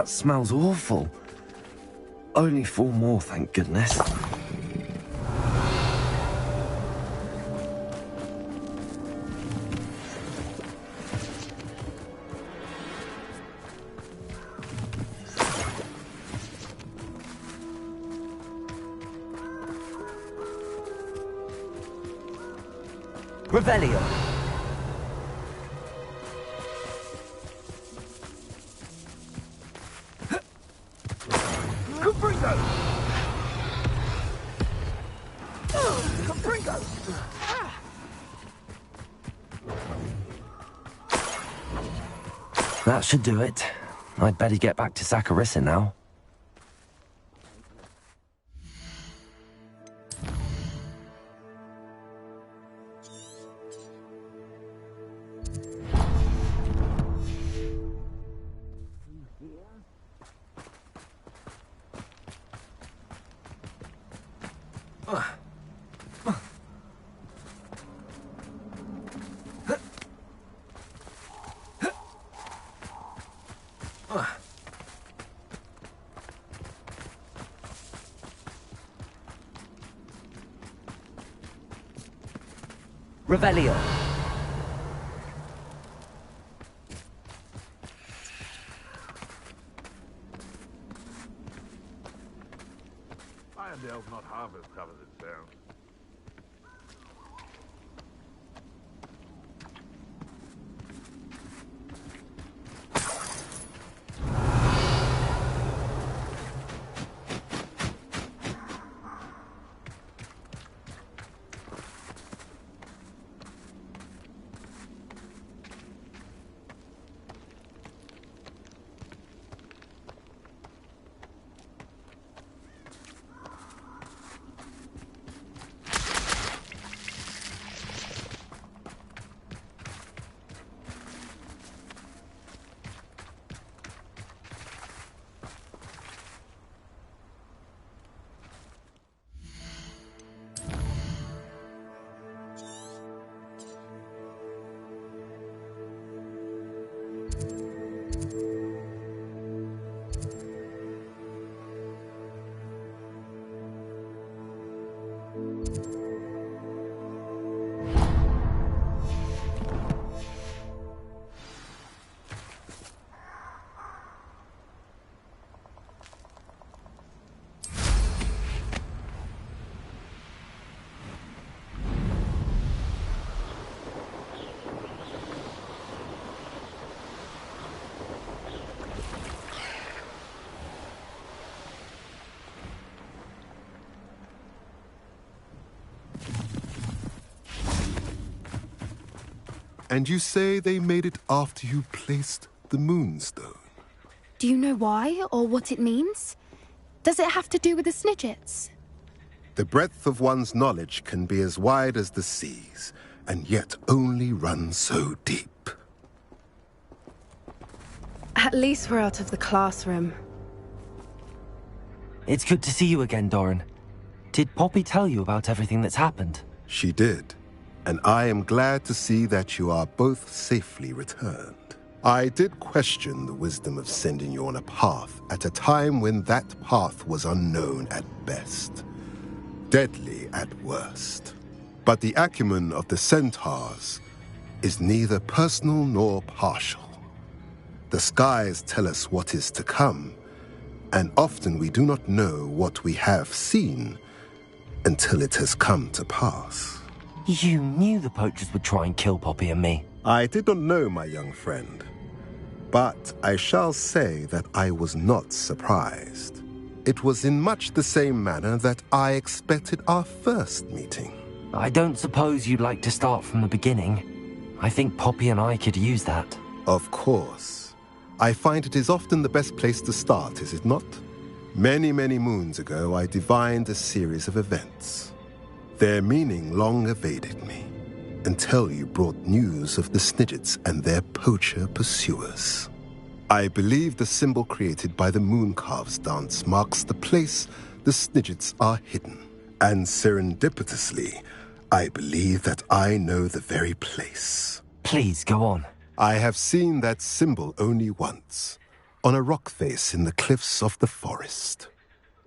That smells awful. Only 4 more, thank goodness. Revelio. That should do it. I'd better get back to Saccharissa now. Revelio. Irondale's not half as tough as it sounds. And you say they made it after you placed the moonstone? Do you know why, or what it means? Does it have to do with the Snidgets? The breadth of one's knowledge can be as wide as the seas, and yet only run so deep. At least we're out of the classroom. It's good to see you again, Doran. Did Poppy tell you about everything that's happened? She did, and I am glad to see that you are both safely returned. I did question the wisdom of sending you on a path at a time when that path was unknown at best, deadly at worst. But the acumen of the centaurs is neither personal nor partial. The skies tell us what is to come, and often we do not know what we have seen until it has come to pass. You knew the poachers would try and kill Poppy and me. I did not know, my young friend, but I shall say that I was not surprised. It was in much the same manner that I expected our first meeting. I don't suppose you'd like to start from the beginning. I think Poppy and I could use that. Of course. I find it is often the best place to start, is it not? Many, many moons ago, I divined a series of events. Their meaning long evaded me, until you brought news of the Snidgets and their poacher pursuers. I believe the symbol created by the Mooncalves dance marks the place the Snidgets are hidden. And serendipitously, I believe that I know the very place. Please, go on. I have seen that symbol only once, on a rock face in the cliffs of the forest.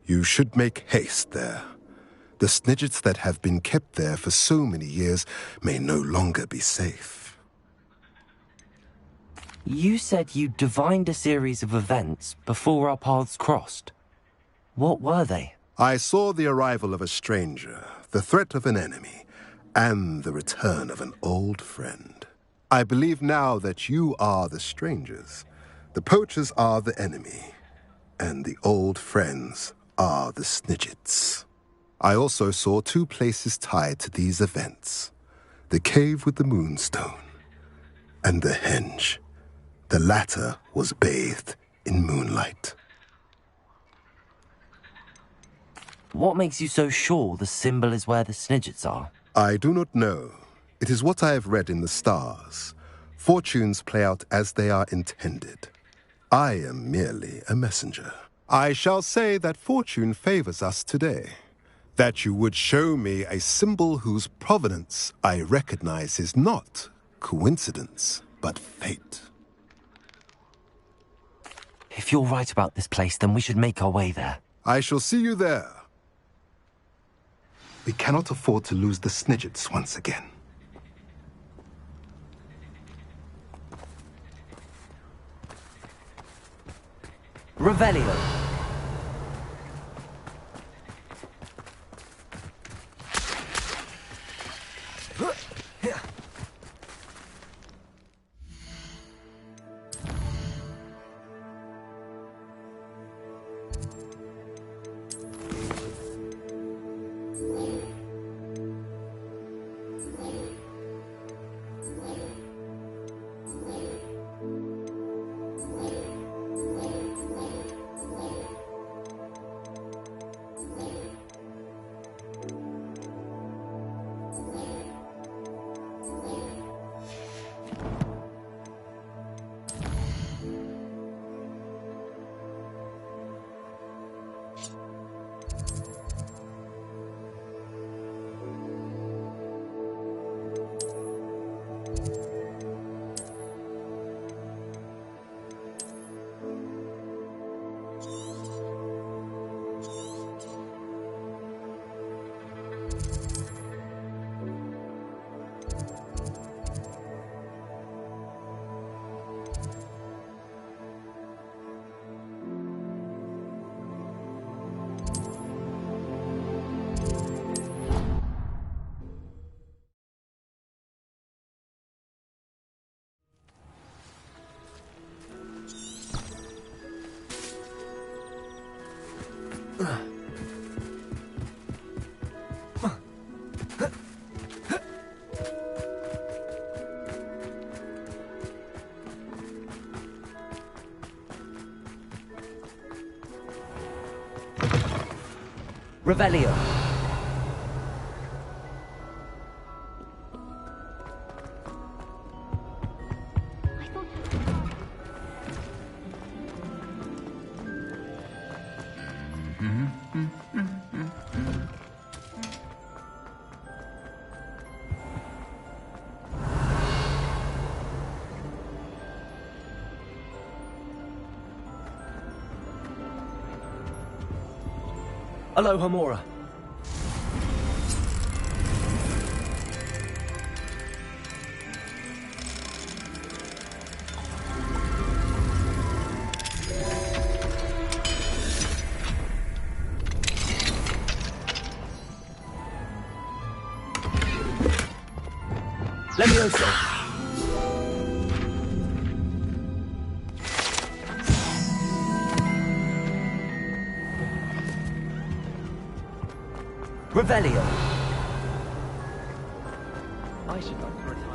You should make haste there. The Snidgets that have been kept there for so many years may no longer be safe. You said you divined a series of events before our paths crossed. What were they? I saw the arrival of a stranger, the threat of an enemy, and the return of an old friend. I believe now that you are the strangers, the poachers are the enemy, and the old friends are the Snidgets. I also saw two places tied to these events: the cave with the moonstone and the henge. The latter was bathed in moonlight. What makes you so sure the symbol is where the Snidgets are? I do not know. It is what I have read in the stars. Fortunes play out as they are intended. I am merely a messenger. I shall say that fortune favors us today. That you would show me a symbol whose provenance I recognize is not coincidence, but fate. If you're right about this place, then we should make our way there. I shall see you there. We cannot afford to lose the Snidgets once again. Revelio. Revelio. Aloha Mora. Levioso. Revelio. I should not for a time.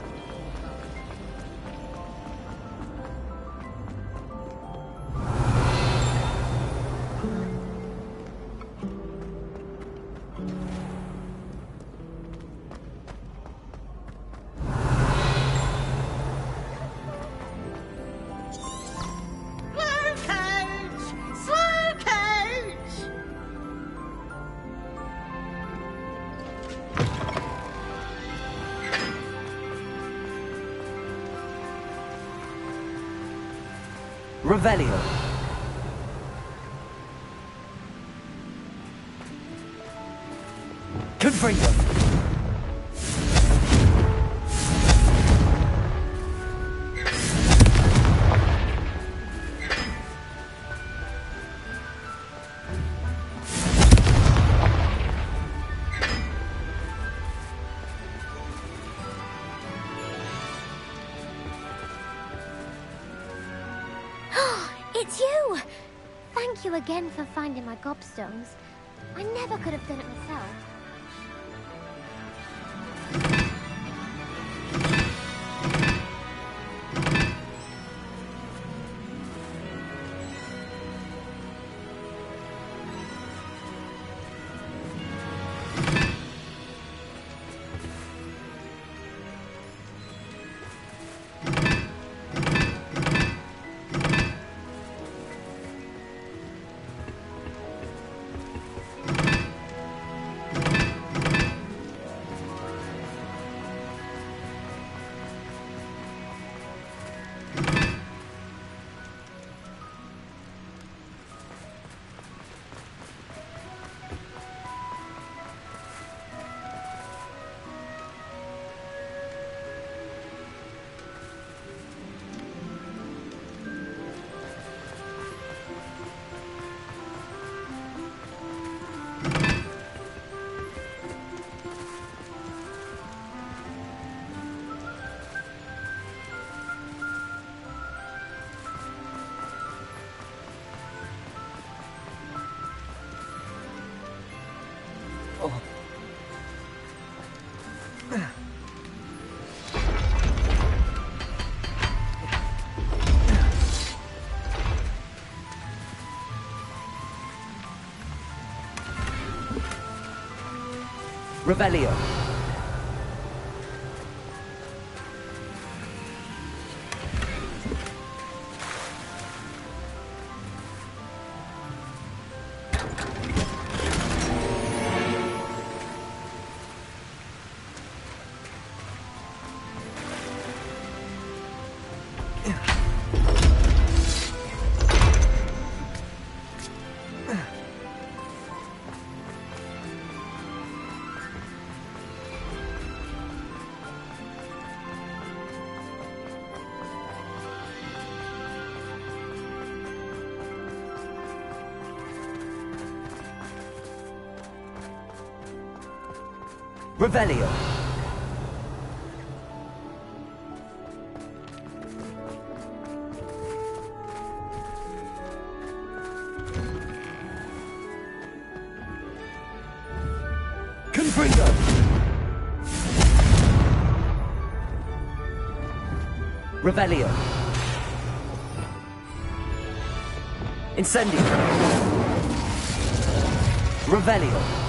Revelio. Confringo. It's you! Thank you again for finding my gobstones. I never could have done it myself. Revelio. Revelio. Confringo. Revelio. Incendio. Revelio.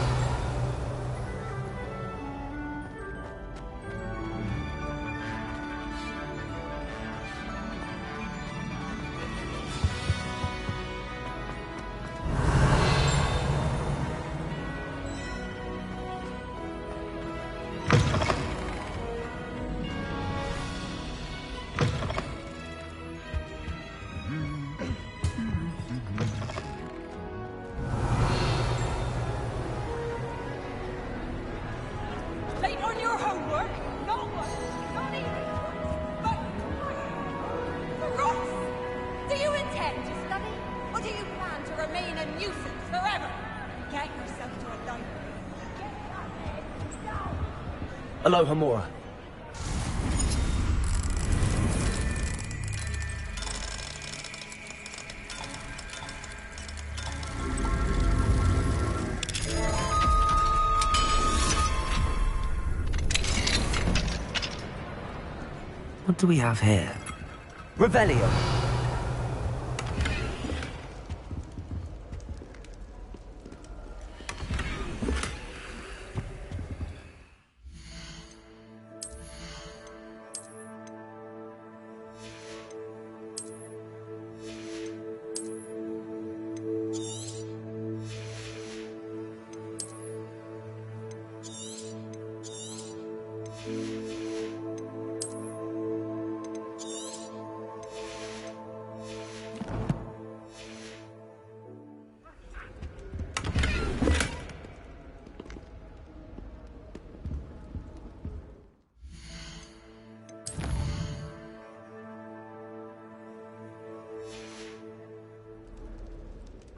Late on your homework? No one, not even but Ross, do you intend to study, or do you plan to remain a nuisance forever? Get yourself to a library. Get that head down. Aloha Mora. What do we have here? Revelio.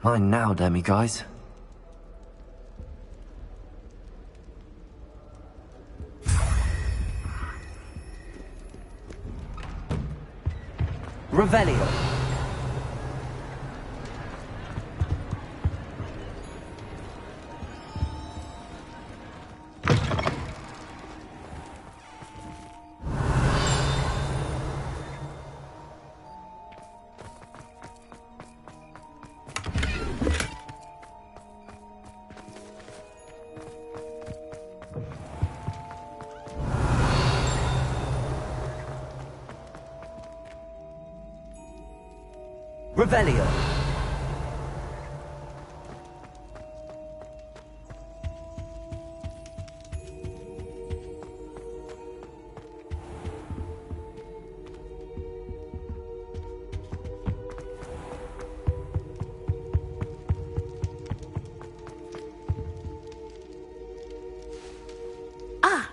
Mine now, Demi, guys. Revelio. Revelio.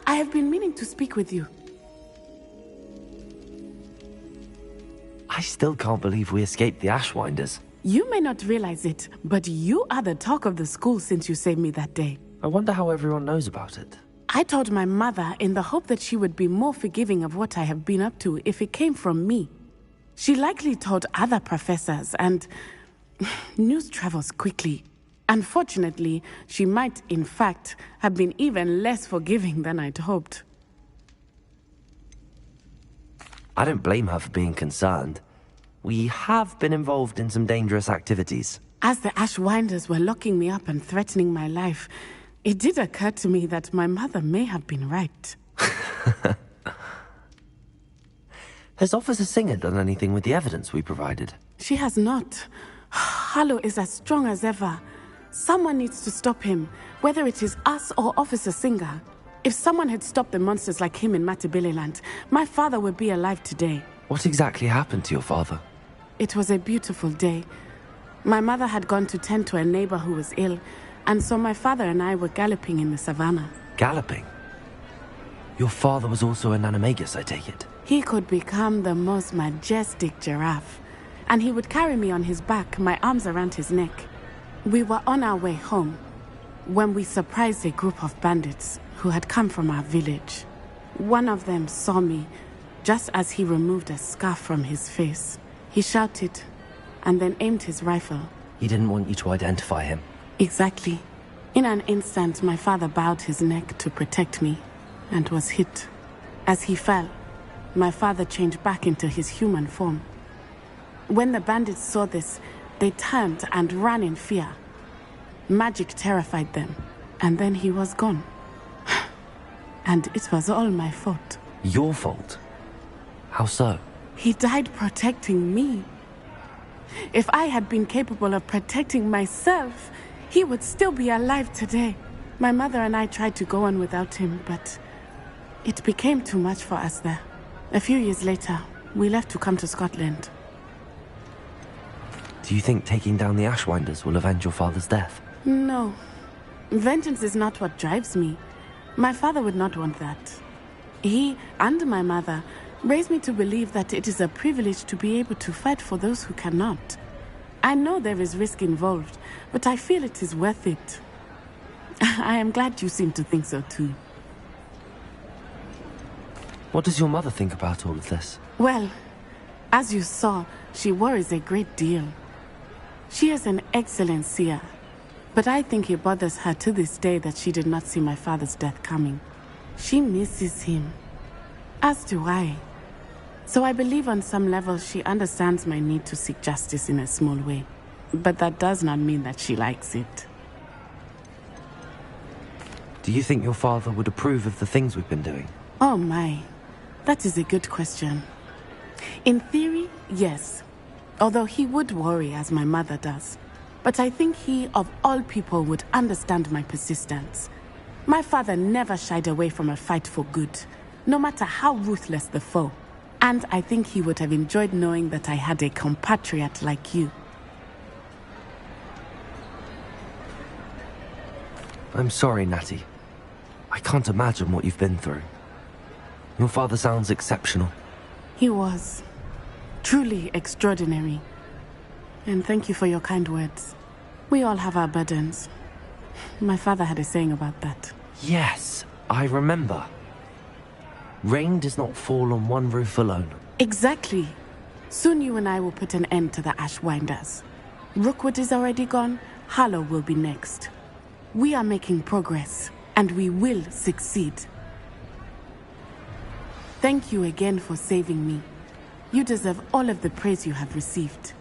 I have been meaning to speak with you. I still can't believe we escaped the Ashwinders. You may not realize it, but you are the talk of the school since you saved me that day. I wonder how everyone knows about it. I told my mother in the hope that she would be more forgiving of what I have been up to if it came from me. She likely told other professors, and news travels quickly. Unfortunately, she might, in fact, have been even less forgiving than I'd hoped. I don't blame her for being concerned. We have been involved in some dangerous activities. As the Ashwinders were locking me up and threatening my life, it did occur to me that my mother may have been right. Has Officer Singer done anything with the evidence we provided? She has not. Harlow is as strong as ever. Someone needs to stop him, whether it is us or Officer Singer. If someone had stopped the monsters like him in Matabeleland, my father would be alive today. What exactly happened to your father? It was a beautiful day. My mother had gone to tend to a neighbor who was ill, and so my father and I were galloping in the savannah. Galloping? Your father was also an animagus, I take it? He could become the most majestic giraffe, and he would carry me on his back, my arms around his neck. We were on our way home when we surprised a group of bandits who had come from our village. One of them saw me just as he removed a scarf from his face. He shouted and then aimed his rifle. He didn't want you to identify him. Exactly. In an instant, my father bowed his neck to protect me and was hit. As he fell, my father changed back into his human form. When the bandits saw this, they turned and ran in fear. Magic terrified them, and then he was gone. And it was all my fault. Your fault? How so? He died protecting me. If I had been capable of protecting myself, he would still be alive today. My mother and I tried to go on without him, but it became too much for us there. A few years later, we left to come to Scotland. Do you think taking down the Ashwinders will avenge your father's death? No. Vengeance is not what drives me. My father would not want that. He and my mother raised me to believe that it is a privilege to be able to fight for those who cannot. I know there is risk involved, but I feel it is worth it. I am glad you seem to think so too. What does your mother think about all of this? Well, as you saw, she worries a great deal. She is an excellent seer, but I think it bothers her to this day that she did not see my father's death coming. She misses him, as do I. So I believe on some level she understands my need to seek justice in a small way. But that does not mean that she likes it. Do you think your father would approve of the things we've been doing? Oh my, that is a good question. In theory, yes. Although he would worry as my mother does. But I think he, of all people, would understand my persistence. My father never shied away from a fight for good, no matter how ruthless the foe. And I think he would have enjoyed knowing that I had a compatriot like you. I'm sorry, Natty. I can't imagine what you've been through. Your father sounds exceptional. He was. Truly extraordinary. And thank you for your kind words. We all have our burdens. My father had a saying about that. Yes, I remember. Rain does not fall on one roof alone. Exactly. Soon you and I will put an end to the Ashwinders. Rookwood is already gone. Harlow will be next. We are making progress, and we will succeed. Thank you again for saving me. You deserve all of the praise you have received.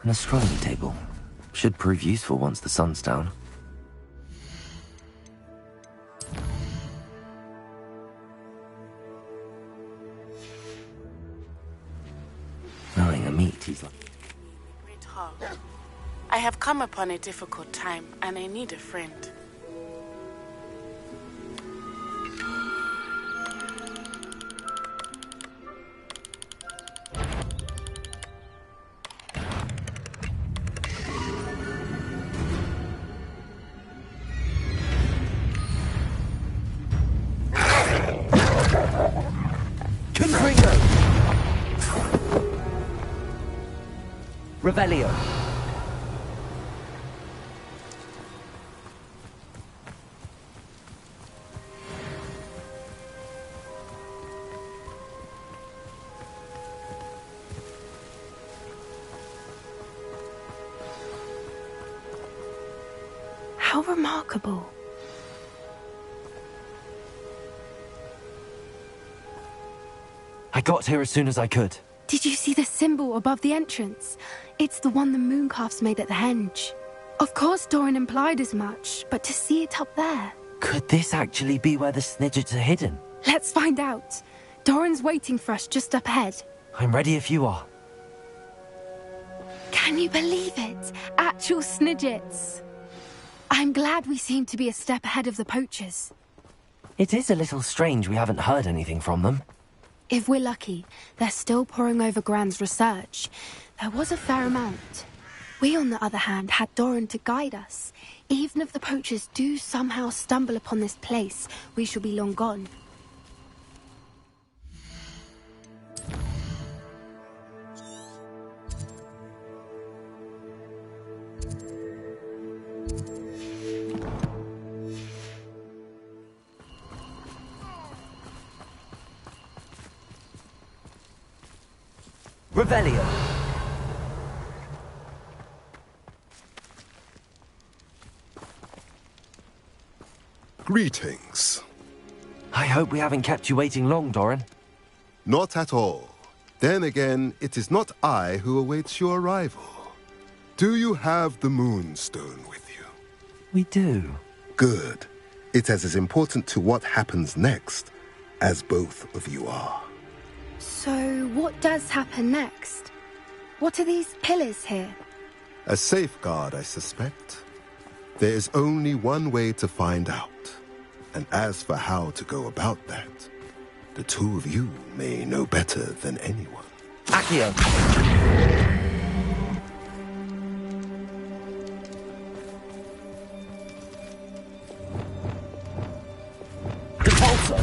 An astronomy table. Should prove useful once the sun's down. Knowing a meat, he's like... Great Hall. I have come upon a difficult time, and I need a friend. Revelio. How remarkable. I got here as soon as I could. Did you see the symbol above the entrance? It's the one the mooncalfs made at the henge. Of course Doran implied as much, but to see it up there... Could this actually be where the Snidgets are hidden? Let's find out. Doran's waiting for us just up ahead. I'm ready if you are. Can you believe it? Actual Snidgets. I'm glad we seem to be a step ahead of the poachers. It is a little strange we haven't heard anything from them. If we're lucky, they're still poring over Gran's research. There was a fair amount. We, on the other hand, had Doran to guide us. Even if the poachers do somehow stumble upon this place, we shall be long gone. Revelio. Greetings. I hope we haven't kept you waiting long, Doran. Not at all. Then again, it is not I who awaits your arrival. Do you have the Moonstone with you? We do. Good. It is as important to what happens next as both of you are. So, what does happen next? What are these pillars here? A safeguard, I suspect. There is only one way to find out. And as for how to go about that, the two of you may know better than anyone. Accio. Repulsor.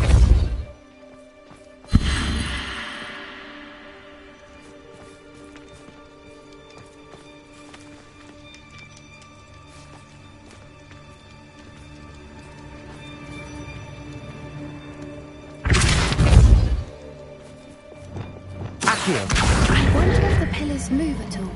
Accio. I wonder if the pillars move at all.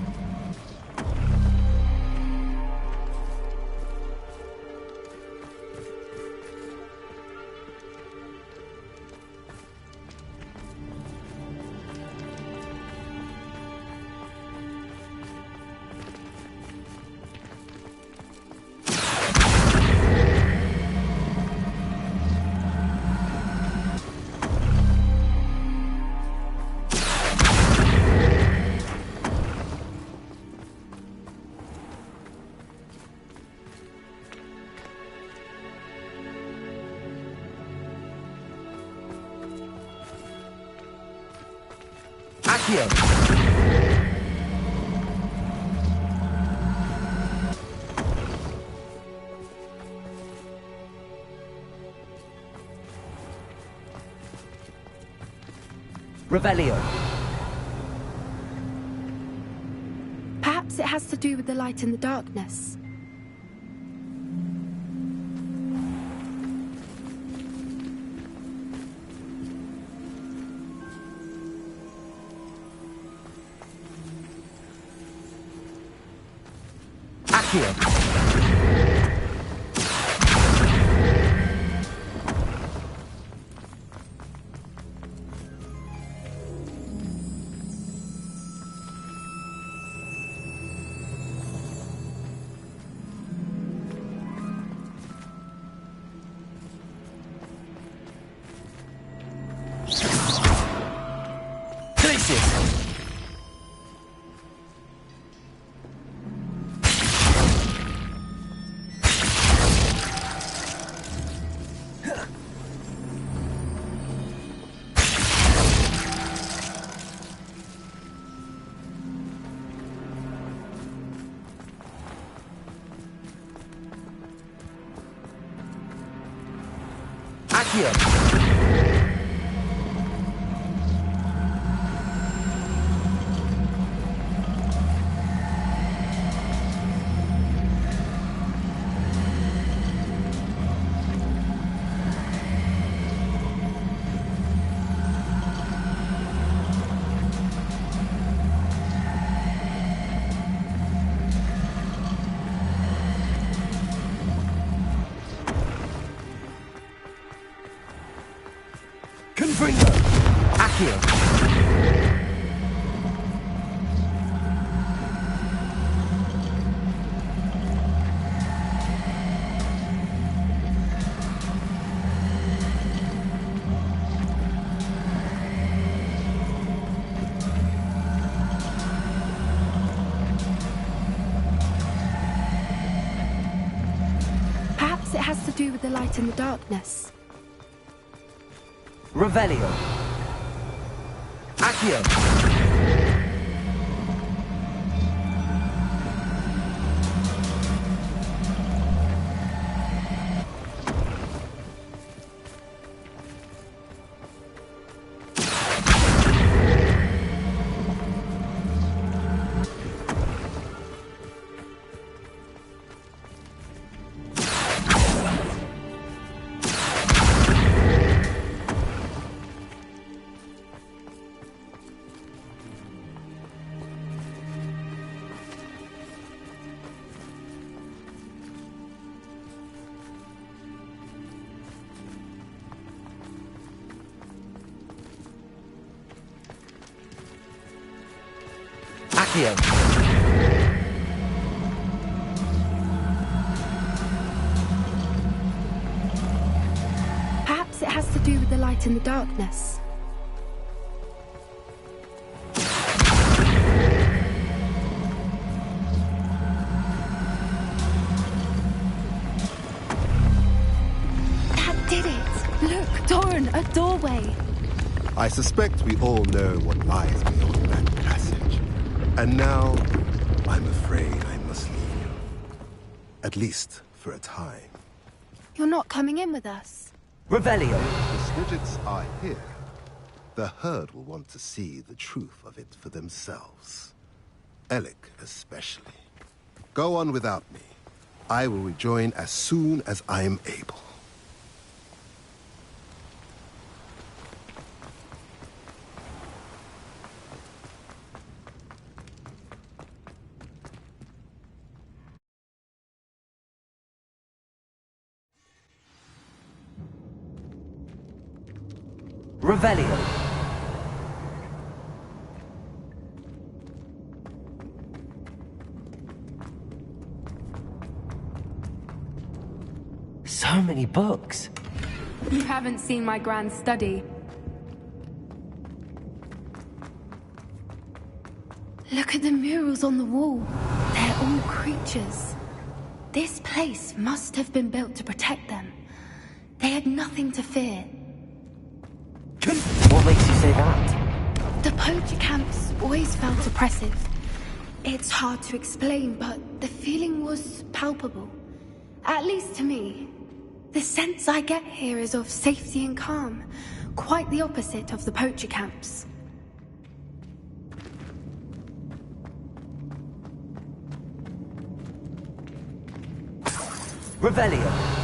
Accio. Revelio. Perhaps it has to do with the light in the darkness. Accio. Glacius. Accio. Confringo. Accio. Perhaps it has to do with the light in the darkness. Revelio. Accio. Accio. it has to do with the light and the darkness. That did it! Look, Doran, a doorway! I suspect we all know what lies beyond that passage. And now, I'm afraid I must leave you. At least for a time. You're not coming in with us. Revelio. The Snidgets are here. The herd will want to see the truth of it for themselves. Alec especially. Go on without me. I will rejoin as soon as I am able. Revelio. So many books. You haven't seen my grand study. Look at the murals on the wall. They're all creatures. This place must have been built to protect them. They had nothing to fear. What makes you say that? The poacher camps always felt oppressive. It's hard to explain, but the feeling was palpable. At least to me. The sense I get here is of safety and calm. Quite the opposite of the poacher camps. Revelio.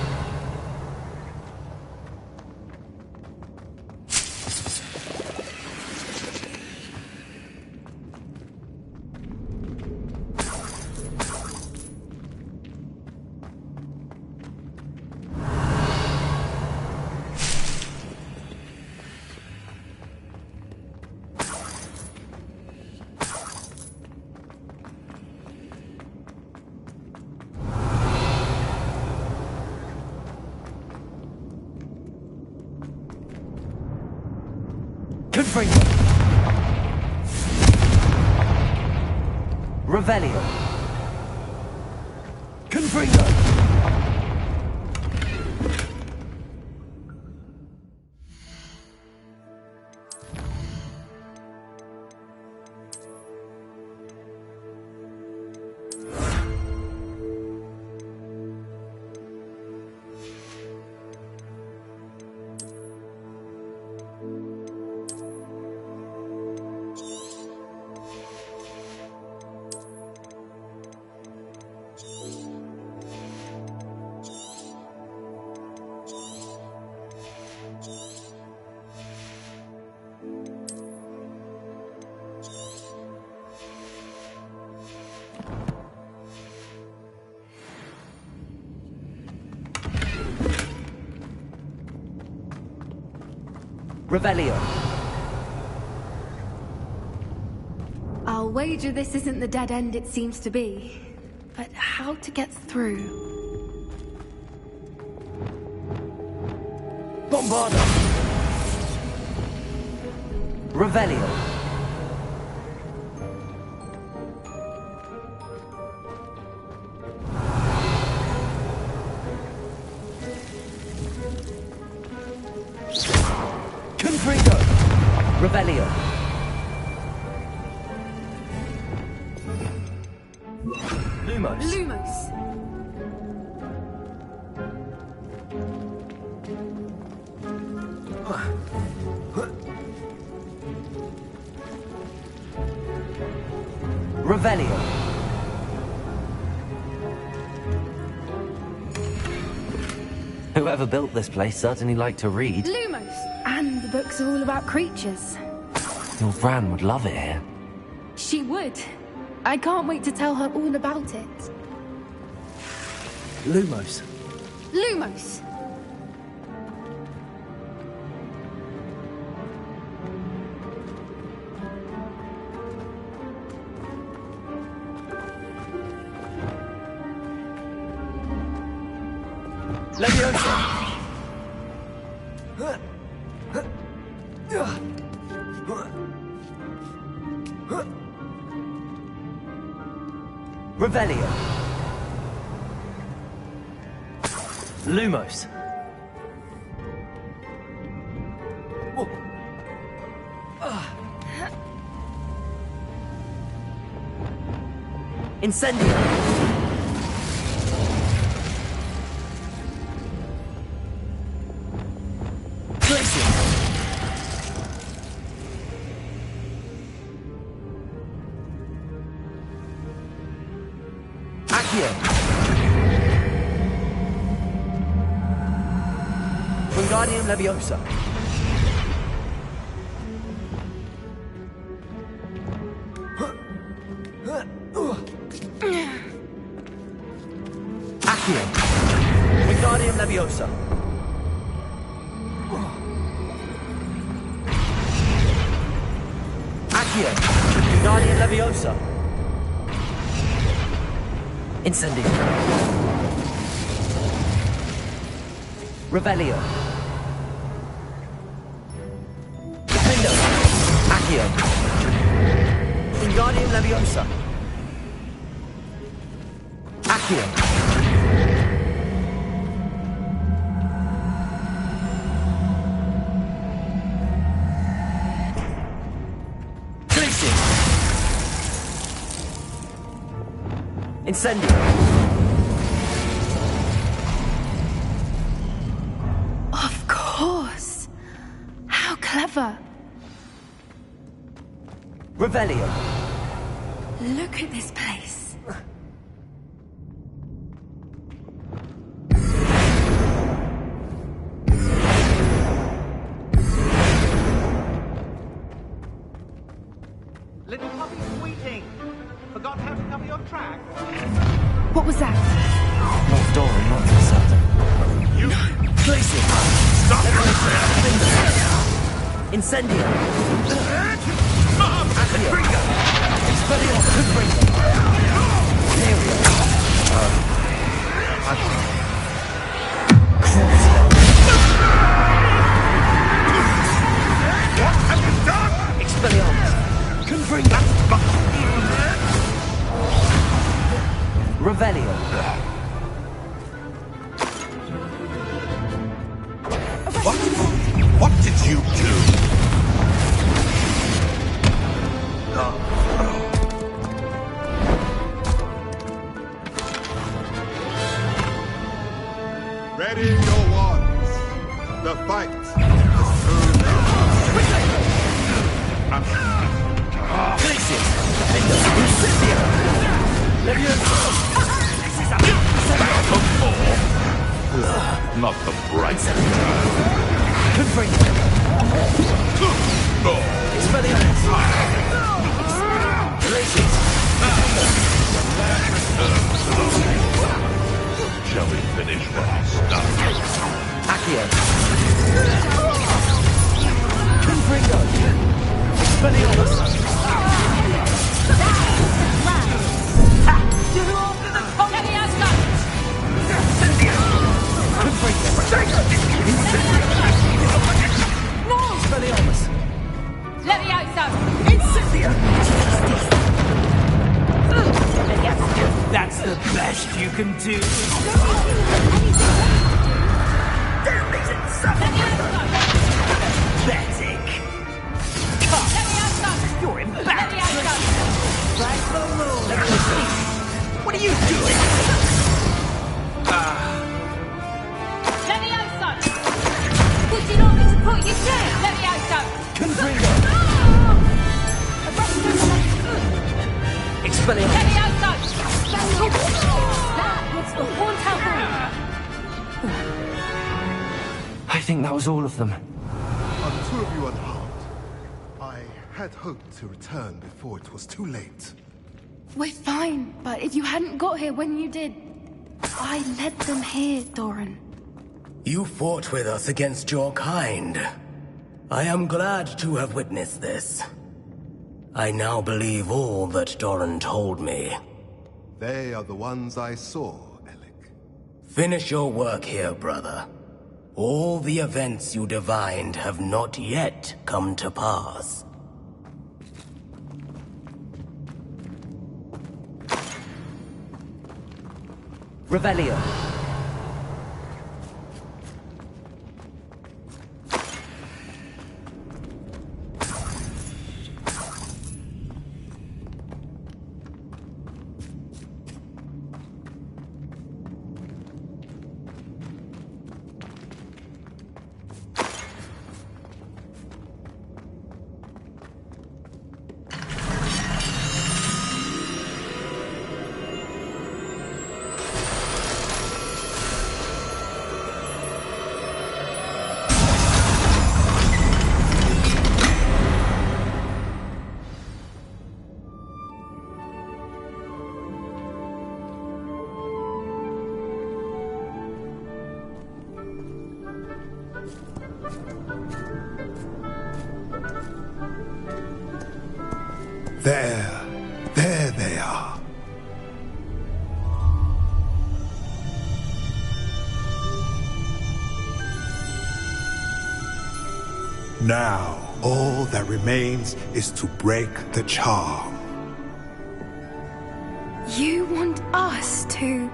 Confringo. Revelio. Confringo. Revelio. I'll wager this isn't the dead end it seems to be. But how to get through? Bombarda. Revelio. Confringo. Revelio. Lumos. Lumos. Revelio. Whoever built this place certainly liked to read. Lumos. And the books are all about creatures. Your Gran would love it here. She would. I can't wait to tell her all about it. Lumos. Lumos! Leviosa! Revelio. Lumos. Incendio. Glacier. Accio. Wingardium Leviosa. Accio. Wingardium Leviosa. Accio. Wingardium Leviosa. Incendio. Revelio. Defendo. Accio. Wingardium Leviosa. Accio. Glacier. Incendio. Of course. How clever. Revelio. Look at this place. Little puppy sweeting. Forgot how to cover your tracks. What was that? Not Doran, not certain. You Glacier. stop right there! Incendio. Mom! Confringo! Expelliarmus. Confringo. Materia. What have you done? Expelliarmus. Confringo. Revelio. What did you do? Ready your wands. The fight is soon. Glacier. Defendo. Incendio. Leviosa. Not the bright. Confringo. Expelliarmus. Glacier. Shall we finish what we started? Accio. Confringo. Expelliarmus. Expelliarmus. Leviosa! That's the best you can do. Pathetic. You're embarrassing. Back the moon. What are you doing? Leviosa! Would you like me to put you down? Leviosa! Confringo. Expelliarmus. Leviosa! That was the haunted room. I think that was all of them. On two of you unharmed. I had hoped to return before it was too late. We're fine, but if you hadn't got here when you did, I led them here, Doran. You fought with us against your kind. I am glad to have witnessed this. I now believe all that Doran told me. They are the ones I saw, Alec. Finish your work here, brother. All the events you divined have not yet come to pass. Revelio. There they are. Now, all that remains is to break the charm. You want us to...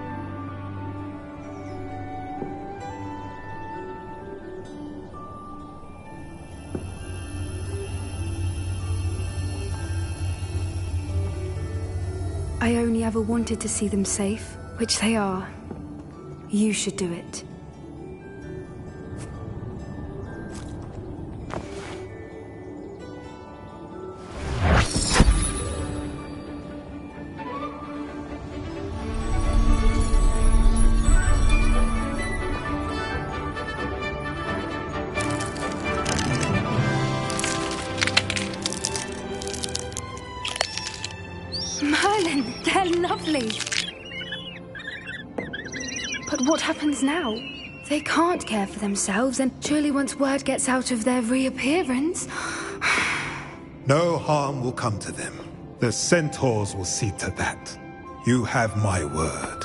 I only ever wanted to see them safe, which they are. You should do it. Merlin, they're lovely. But what happens now? They can't care for themselves, and surely once word gets out of their reappearance... No harm will come to them. The centaurs will see to that. You have my word.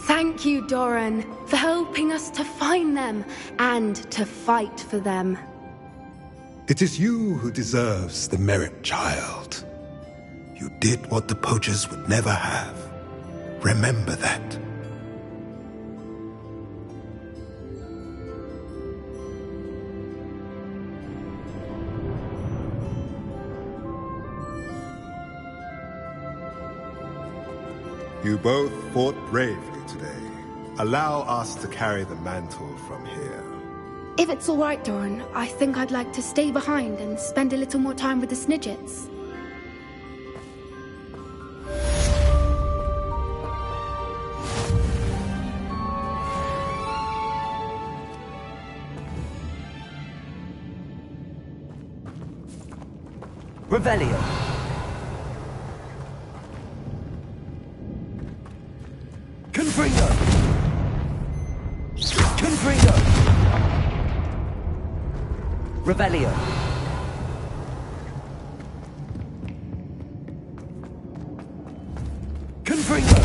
Thank you, Doran, for helping us to find them and to fight for them. It is you who deserves the merit, child. You did what the poachers would never have. Remember that. You both fought bravely today. Allow us to carry the mantle from here. If it's all right, Doran, I think I'd like to stay behind and spend a little more time with the Snidgets. Revelio. Confringo! Confringo! Revelio. Confringo!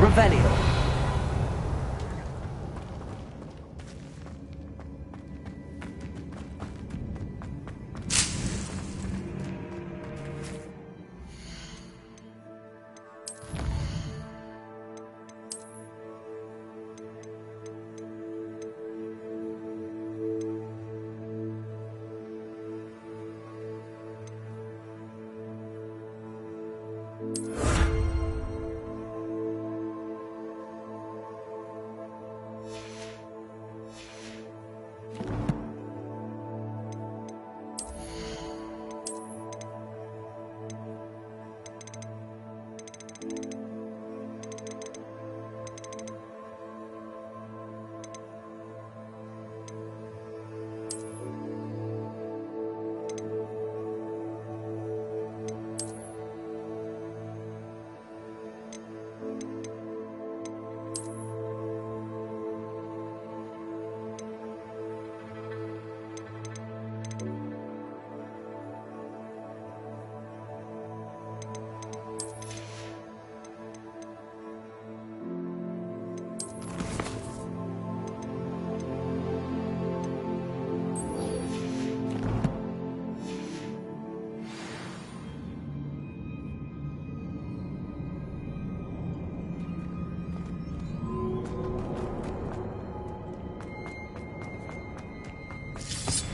Revelio.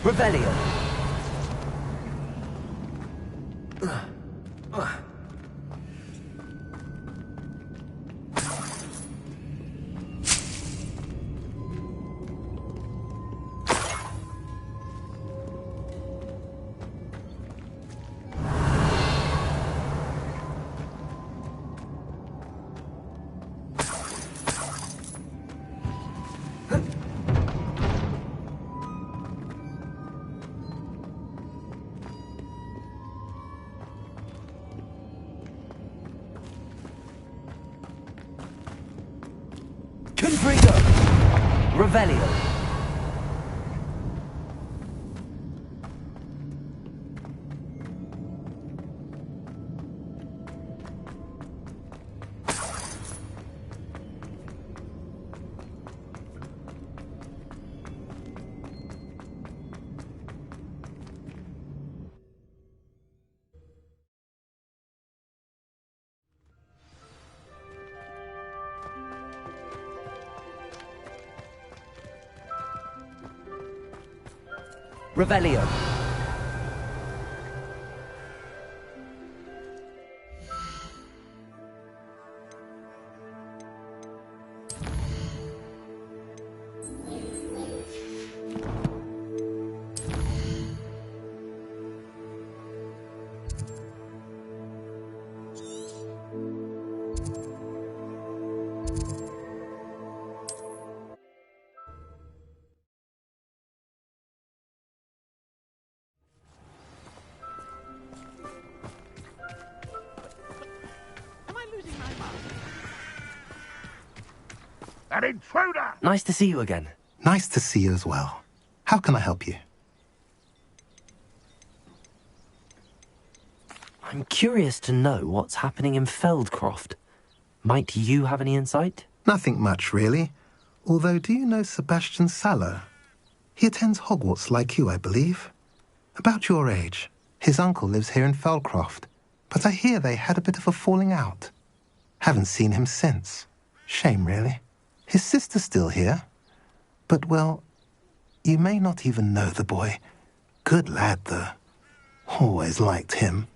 Revelio. Confringo. Revelio. Revelio. An intruder! Nice to see you again. Nice to see you as well. How can I help you? I'm curious to know what's happening in Feldcroft. Might you have any insight? Nothing much, really. Although, do you know Sebastian Sallow? He attends Hogwarts like you, I believe. About your age. His uncle lives here in Feldcroft, but I hear they had a bit of a falling out. Haven't seen him since. Shame, really. His sister's still here. But, well, you may not even know the boy. Good lad, though. Always liked him.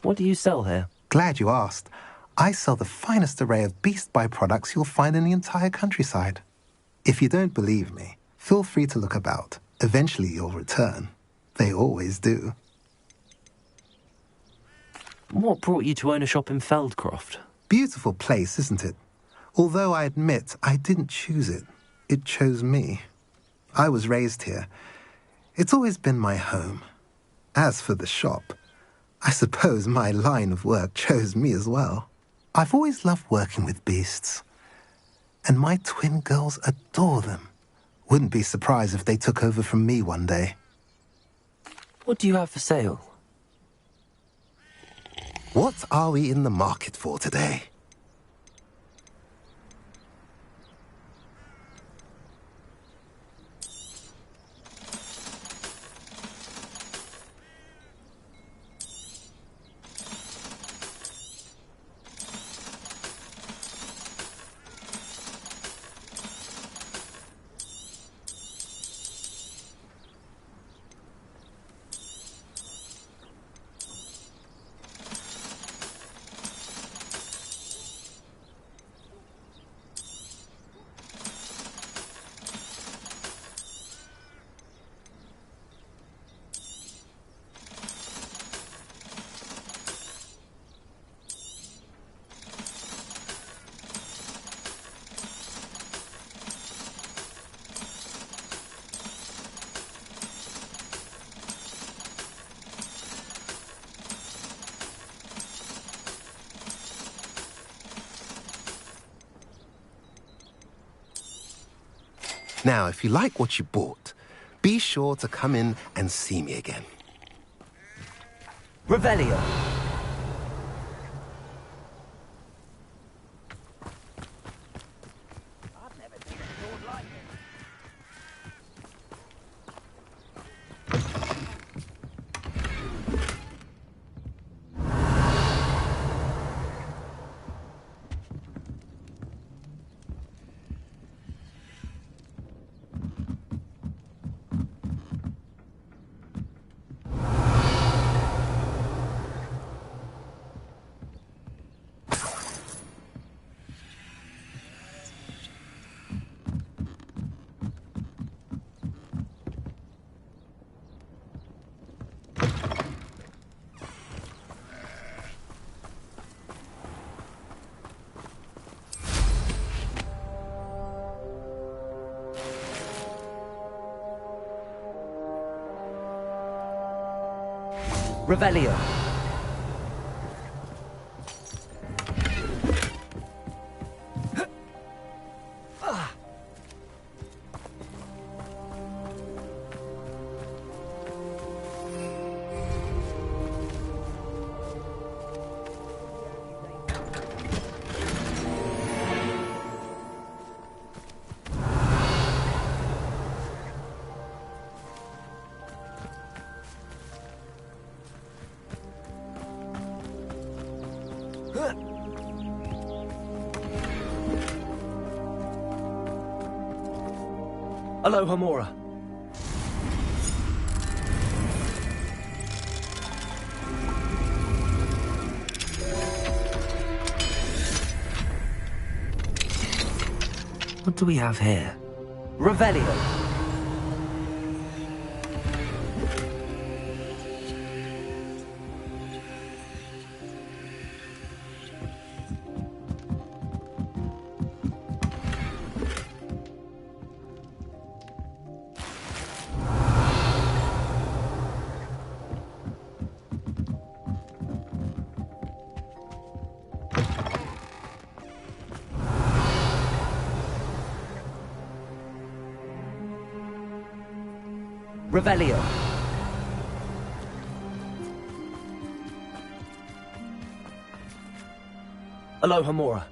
What do you sell here? Glad you asked. I sell the finest array of beast byproducts you'll find in the entire countryside. If you don't believe me, feel free to look about. Eventually you'll return. They always do. What brought you to own a shop in Feldcroft? Beautiful place, isn't it? Although I admit I didn't choose it. It chose me. I was raised here. It's always been my home. As for the shop, I suppose my line of work chose me as well. I've always loved working with beasts. And my twin girls adore them. Wouldn't be surprised if they took over from me one day. What do you have for sale? What are we in the market for today? Now, if you like what you bought, be sure to come in and see me again. Revelio. Revelio. Aloha Mora. What do we have here? Revelio. Revelio. Aloha Mora.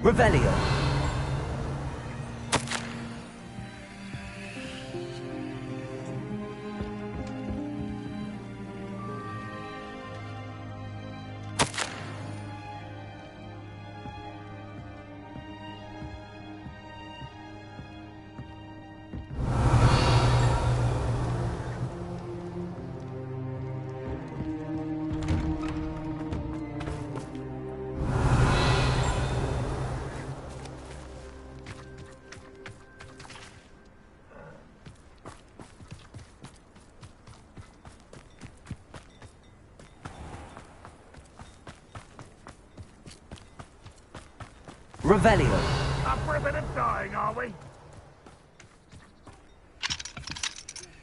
Revelio. Revelio. Up for a bit of dying, are we?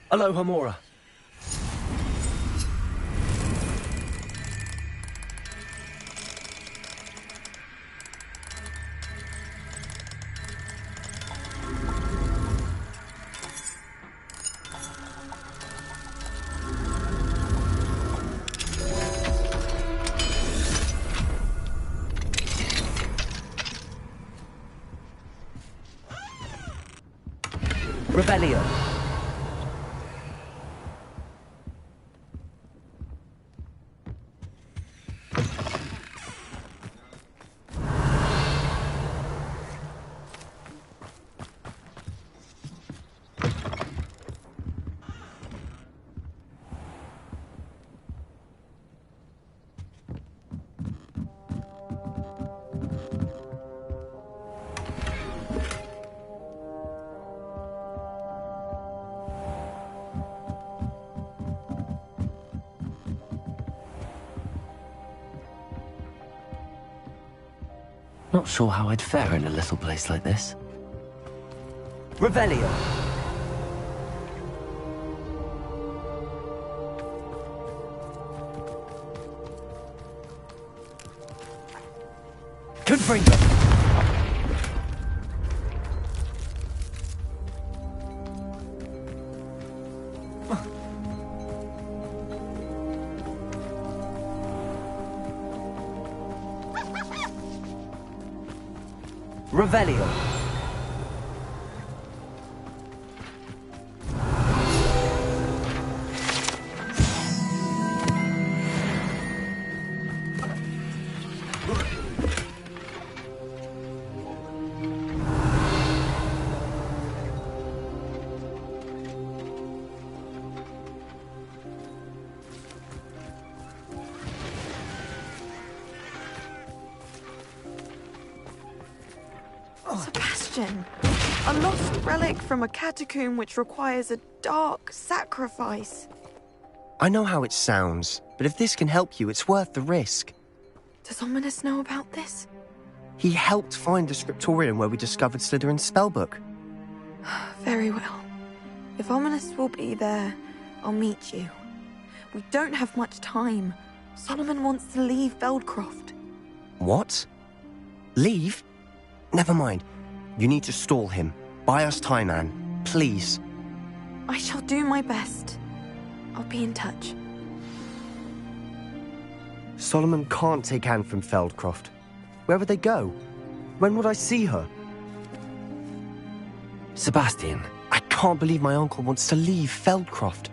Aloha Mora. Revelio. Not sure how I'd fare in a little place like this. Revelio. Confringo. Revelio. Sebastian, a lost relic from a catacomb which requires a dark sacrifice. I know how it sounds, but if this can help you, it's worth the risk. Does Ominous know about this? He helped find the scriptorium where we discovered Slytherin's spellbook. Very well. If Ominous will be there, I'll meet you. We don't have much time. Solomon wants to leave Feldcroft. What? Leave? Never mind. You need to stall him. Buy us time, Anne. Please. I shall do my best. I'll be in touch. Solomon can't take Anne from Feldcroft. Where would they go? When would I see her? Sebastian. I can't believe my uncle wants to leave Feldcroft.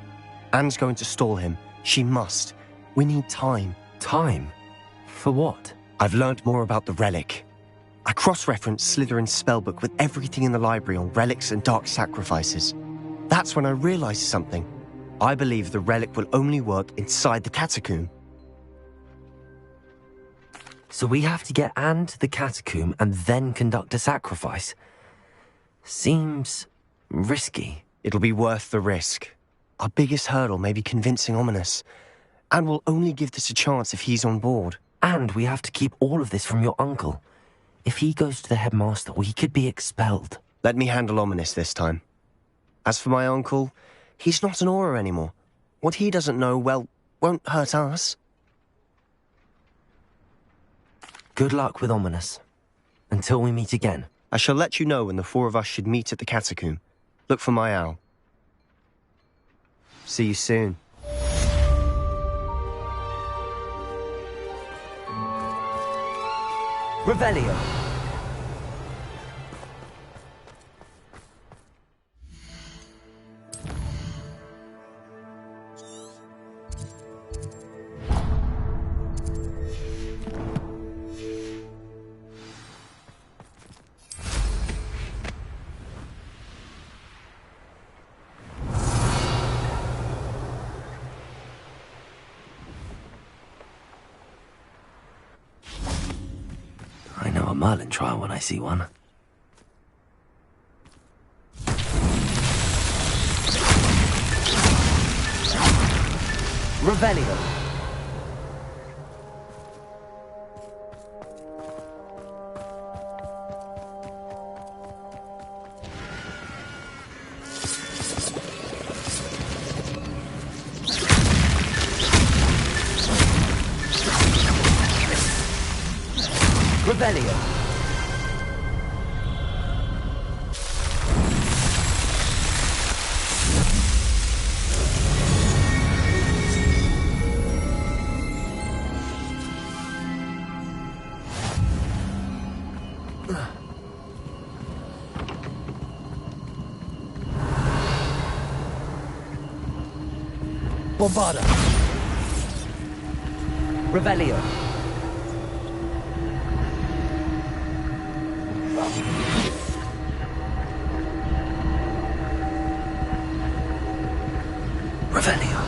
Anne's going to stall him. She must. We need time. Time? For what? I've learned more about the relic. I cross-referenced Slytherin's spellbook with everything in the library on relics and dark sacrifices. That's when I realized something. I believe the relic will only work inside the catacomb. So we have to get Anne to the catacomb and then conduct a sacrifice? Seems risky. It'll be worth the risk. Our biggest hurdle may be convincing Ominous. And we'll only give this a chance if he's on board. And we have to keep all of this from your uncle. If he goes to the headmaster, we could be expelled. Let me handle Ominous this time. As for my uncle, he's not an Auror anymore. What he doesn't know, well, won't hurt us. Good luck with Ominous. Until we meet again. I shall let you know when the four of us should meet at the catacomb. Look for my owl. See you soon. Revelio. I know a Merlin trial when I see one. Revelio. Revelio. Bombarda. Revelio. Revelio.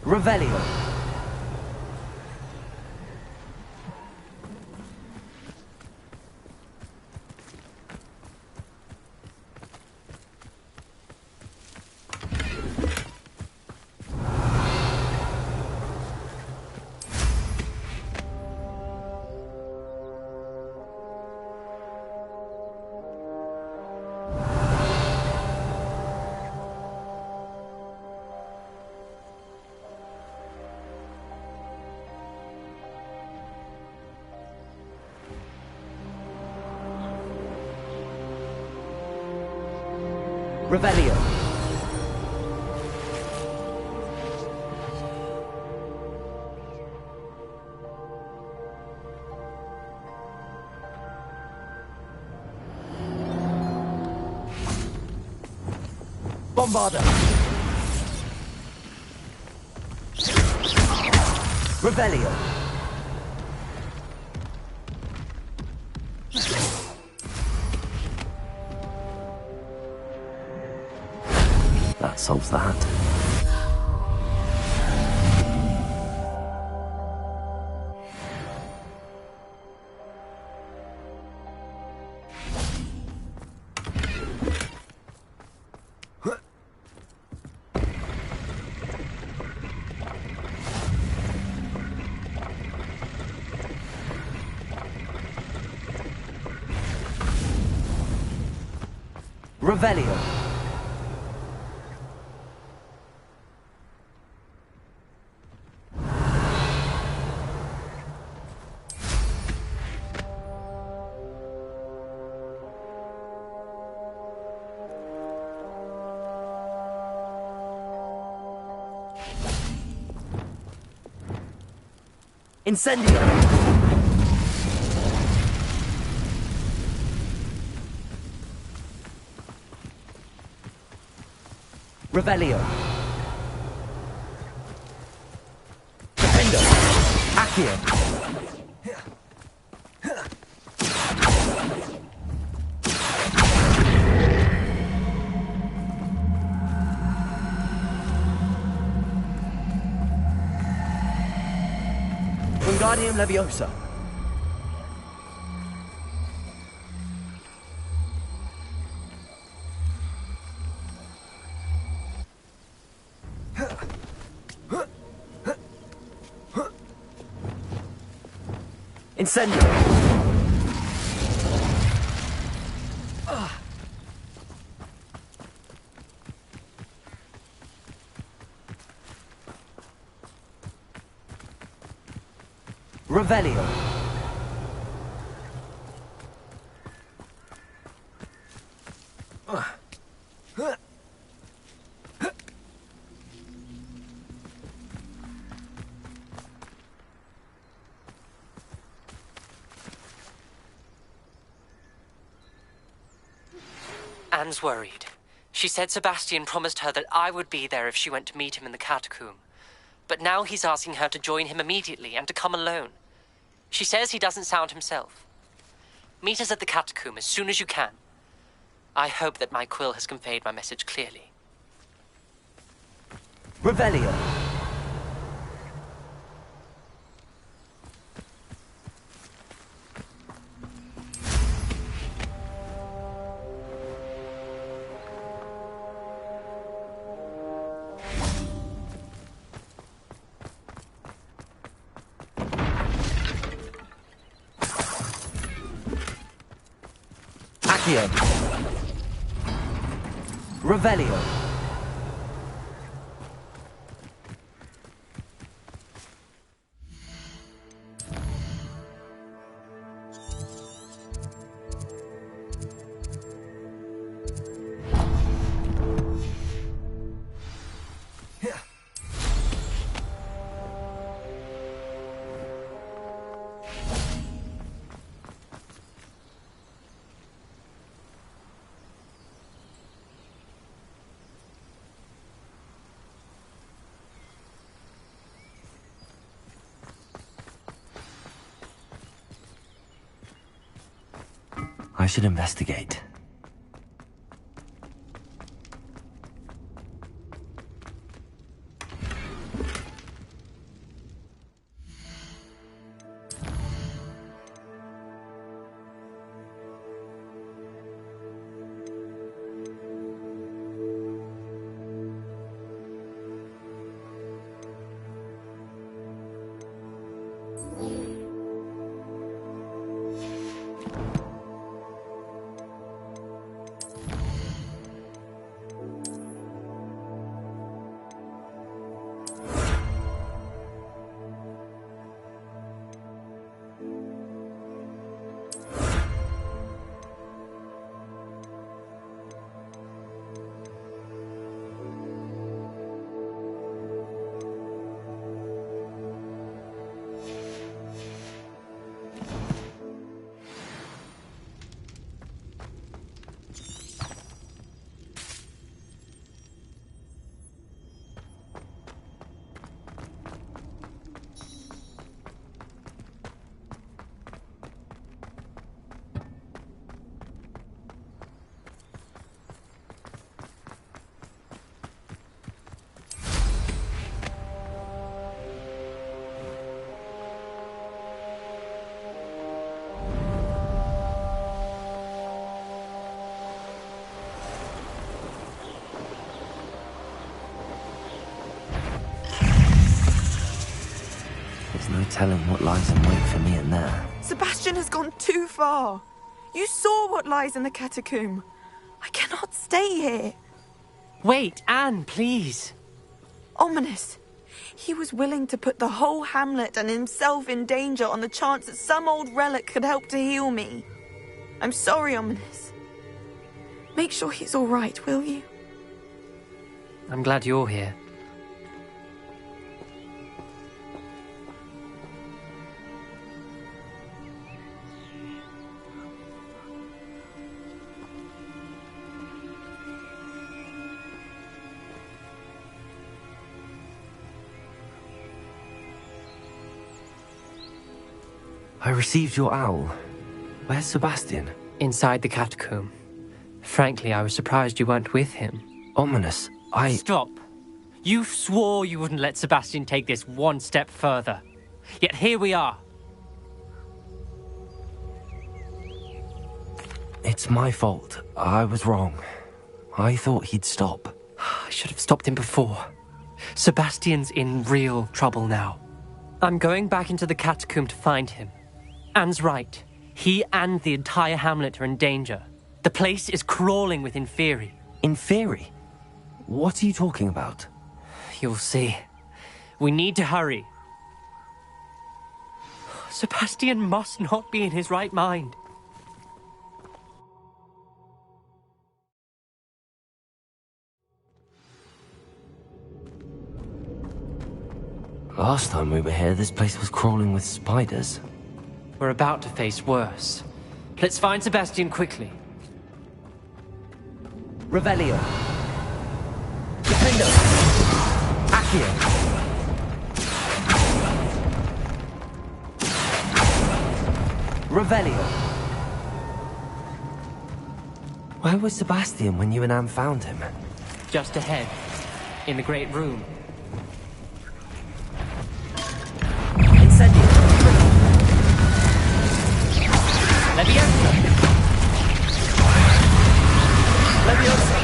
Revelio. Revelio. Bombarda. Revelio. That solves that. Revelio. Incendio. Revelio. Defendo. Accio. Wingardium Leviosa. Incendio. Revelio. Anne's worried. She said Sebastian promised her that I would be there if she went to meet him in the catacomb. But now he's asking her to join him immediately and to come alone. She says he doesn't sound himself. Meet us at the catacomb as soon as you can. I hope that my quill has conveyed my message clearly. Revelio. Accio. Revelio. I should investigate. telling what lies in wait for me in there. Sebastian has gone too far. You saw what lies in the catacomb. I cannot stay here. Wait, Anne, please. Ominous. He was willing to put the whole hamlet and himself in danger on the chance that some old relic could help to heal me. I'm sorry, Ominous. Make sure he's all right, will you? I'm glad you're here. I received your owl. Where's Sebastian? Inside the catacomb. Frankly, I was surprised you weren't with him. Ominous, Stop. You swore you wouldn't let Sebastian take this one step further. Yet here we are. It's my fault. I was wrong. I thought he'd stop. I should have stopped him before. Sebastian's in real trouble now. I'm going back into the catacomb to find him. Anne's right. He and the entire hamlet are in danger. The place is crawling with Inferi. Inferi? What are you talking about? You'll see. We need to hurry. Sebastian must not be in his right mind. Last time we were here, this place was crawling with spiders. We're about to face worse. Let's find Sebastian quickly. Revelio. Defendo. Accio. Revelio. Where was Sebastian when you and Anne found him? Just ahead, in the great room. Incendio. Leviosa. Leviosa.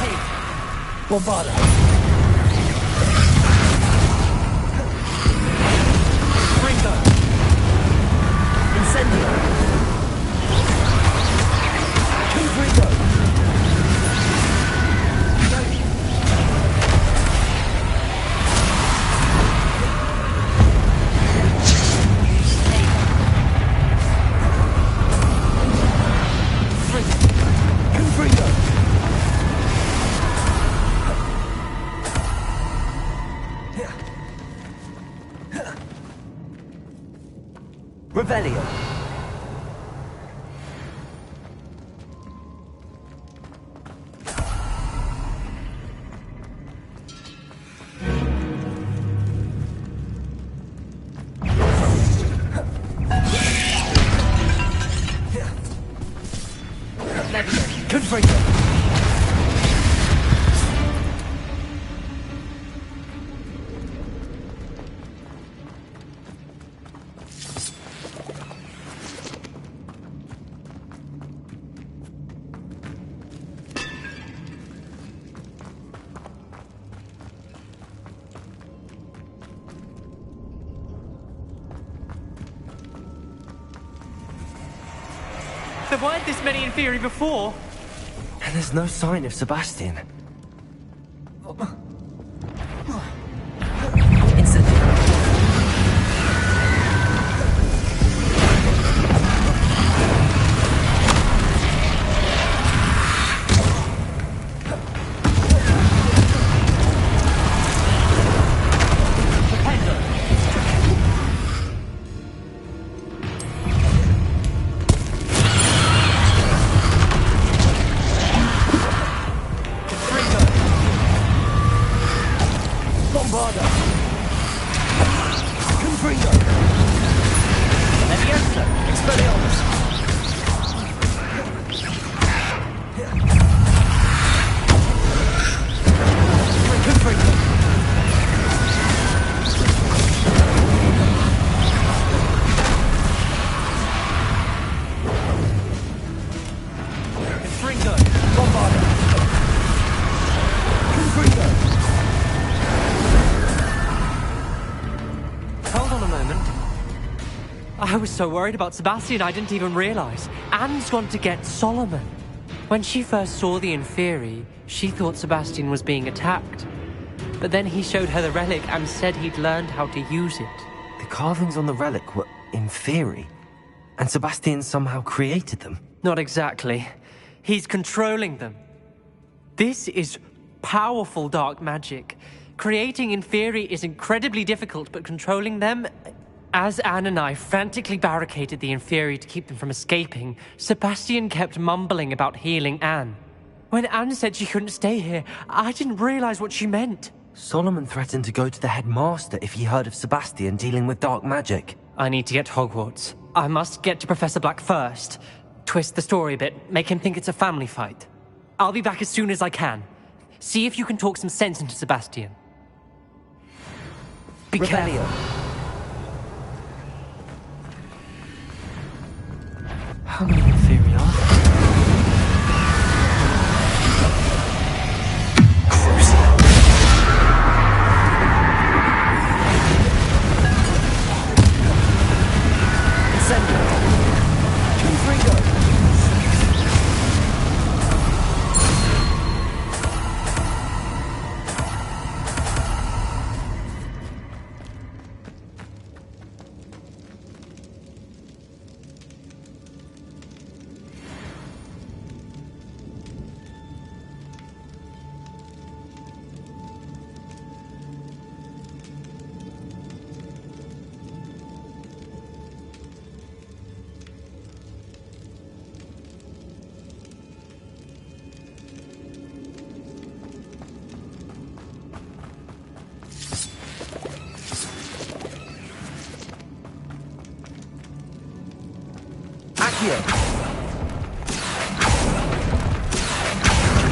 Hey. Bombarda. Ringo. Incendio. Ringo. Revelio. Confringo. There weren't this many Inferi before. And there's no sign of Sebastian. I was so worried about Sebastian I didn't even realize. Anne's gone to get Solomon. When she first saw the Inferi, she thought Sebastian was being attacked. But then he showed her the relic and said he'd learned how to use it. The carvings on the relic were Inferi, and Sebastian somehow created them. Not exactly. He's controlling them. This is powerful dark magic. Creating Inferi is incredibly difficult, but controlling them... As Anne and I frantically barricaded the Inferi to keep them from escaping, Sebastian kept mumbling about healing Anne. When Anne said she couldn't stay here, I didn't realize what she meant. Solomon threatened to go to the headmaster if he heard of Sebastian dealing with dark magic. I need to get to Hogwarts. I must get to Professor Black first. Twist the story a bit, make him think it's a family fight. I'll be back as soon as I can. See if you can talk some sense into Sebastian. Be careful. How many Inferi are there?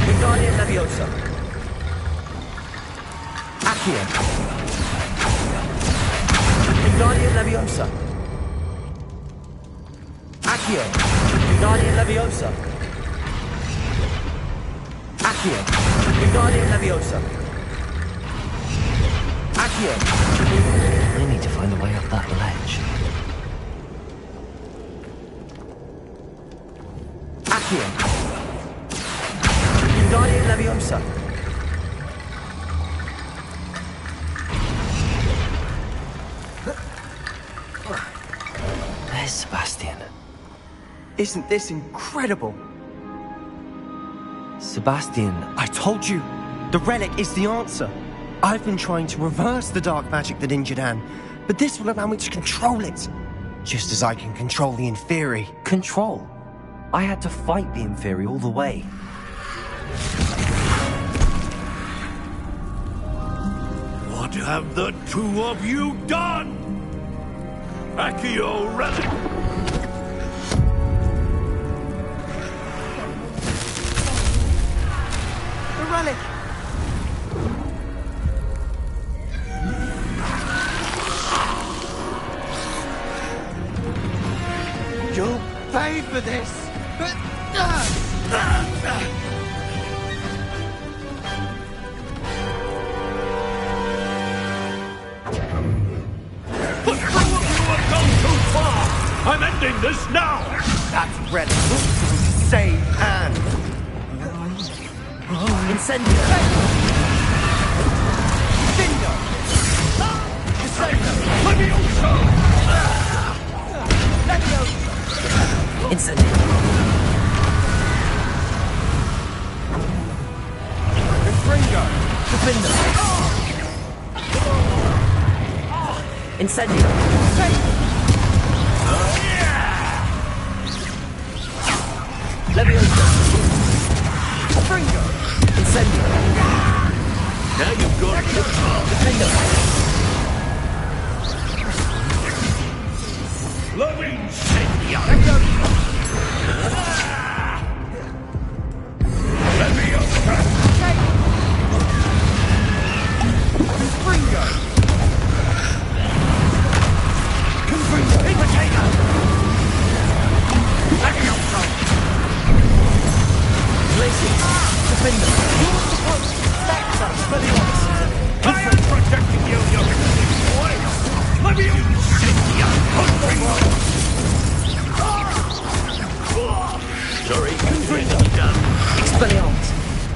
Wingardium Leviosa. Accio. Wingardium Leviosa. Accio. Wingardium Leviosa. Accio. Wingardium Leviosa. Accio. I need to find a way up that ledge. Accio. Wingardium Leviosa. There's Sebastian. Isn't this incredible? Sebastian, I told you, the relic is the answer. I've been trying to reverse the dark magic that injured Anne, but this will allow me to control it. Just as I can control the Inferi. Control? I had to fight the Inferi all the way. What have the two of you done? Accio Relic! The relic! You'll pay for this! I'm ending this now! That relic will save Anne. Incendio! Bingo! Incendio! Leviosa! Leviosa! Incendio! Confringo! Defender! Incendio! Leviosa! Confringo! Incendio! Now you've got it. Defender! Incendio! Leviosa! Confringo! Confringo! Imitator! Leviosa! Glacius! Defender! Spectre! Leviosa! I am protecting you, you boy! Sorry, Expelliarmus.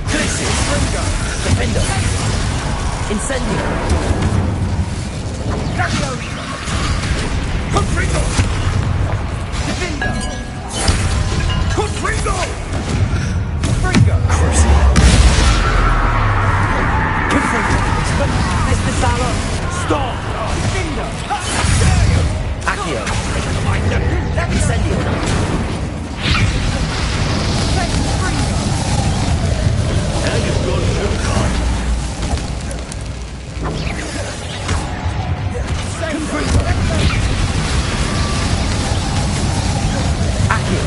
Glacius. Fringo. Defender. Incendio. Leviosa. Confringo. Defender. Confringo. Fringo. Confringo. Espesalo. Stop. Defender. Accio. Incendio. Now you've gone too far. Accio.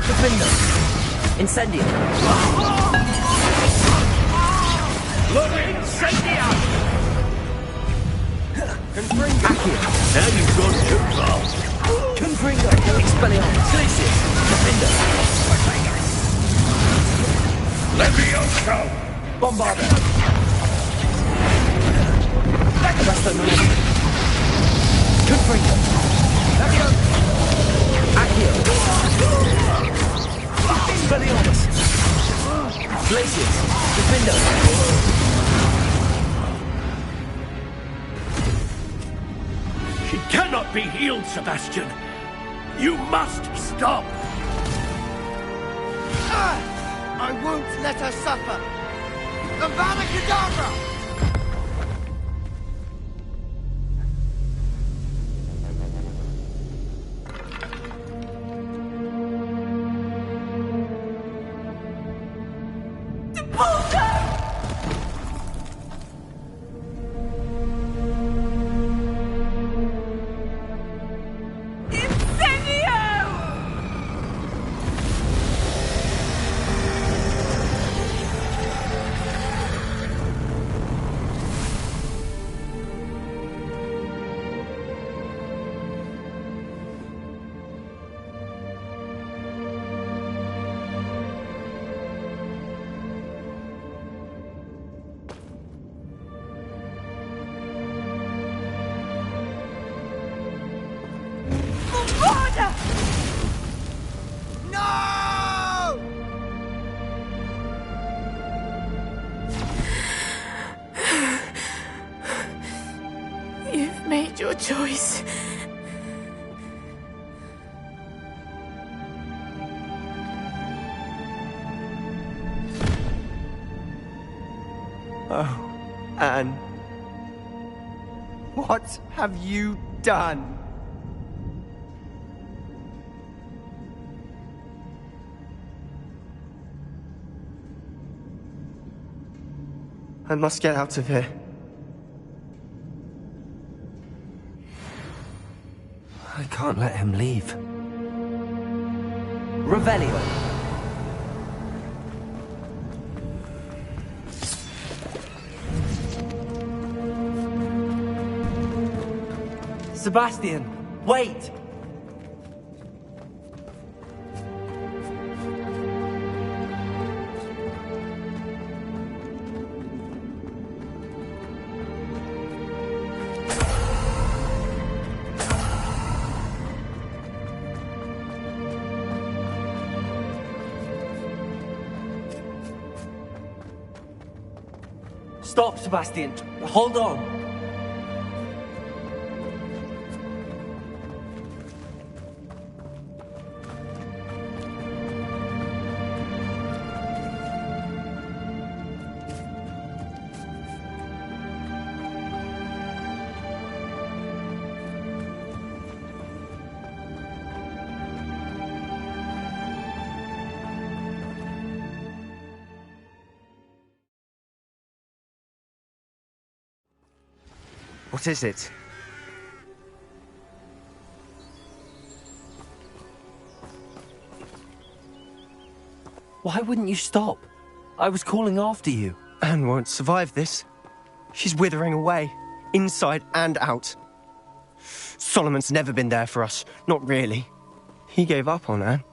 Incendio. Incendio! Confringo. Accio. Now you've gone too far. Confringo. Expelliarmus. Glacius. Defender. Levioso! Bombarda. Presto non. Confringo. Levioso. Accio. Expelliarmus. Glacius. Defender. She cannot be healed, Sebastian. You must stop. I won't let her suffer. Avada Kedavra! Your choice. Oh, Anne. What have you done? I must get out of here. I can't let him leave. Revelio. Sebastian, wait! Stop, Sebastian. Hold on. What is it? Why wouldn't you stop? I was calling after you. Anne won't survive this. She's withering away, inside and out. Solomon's never been there for us, not really. He gave up on Anne.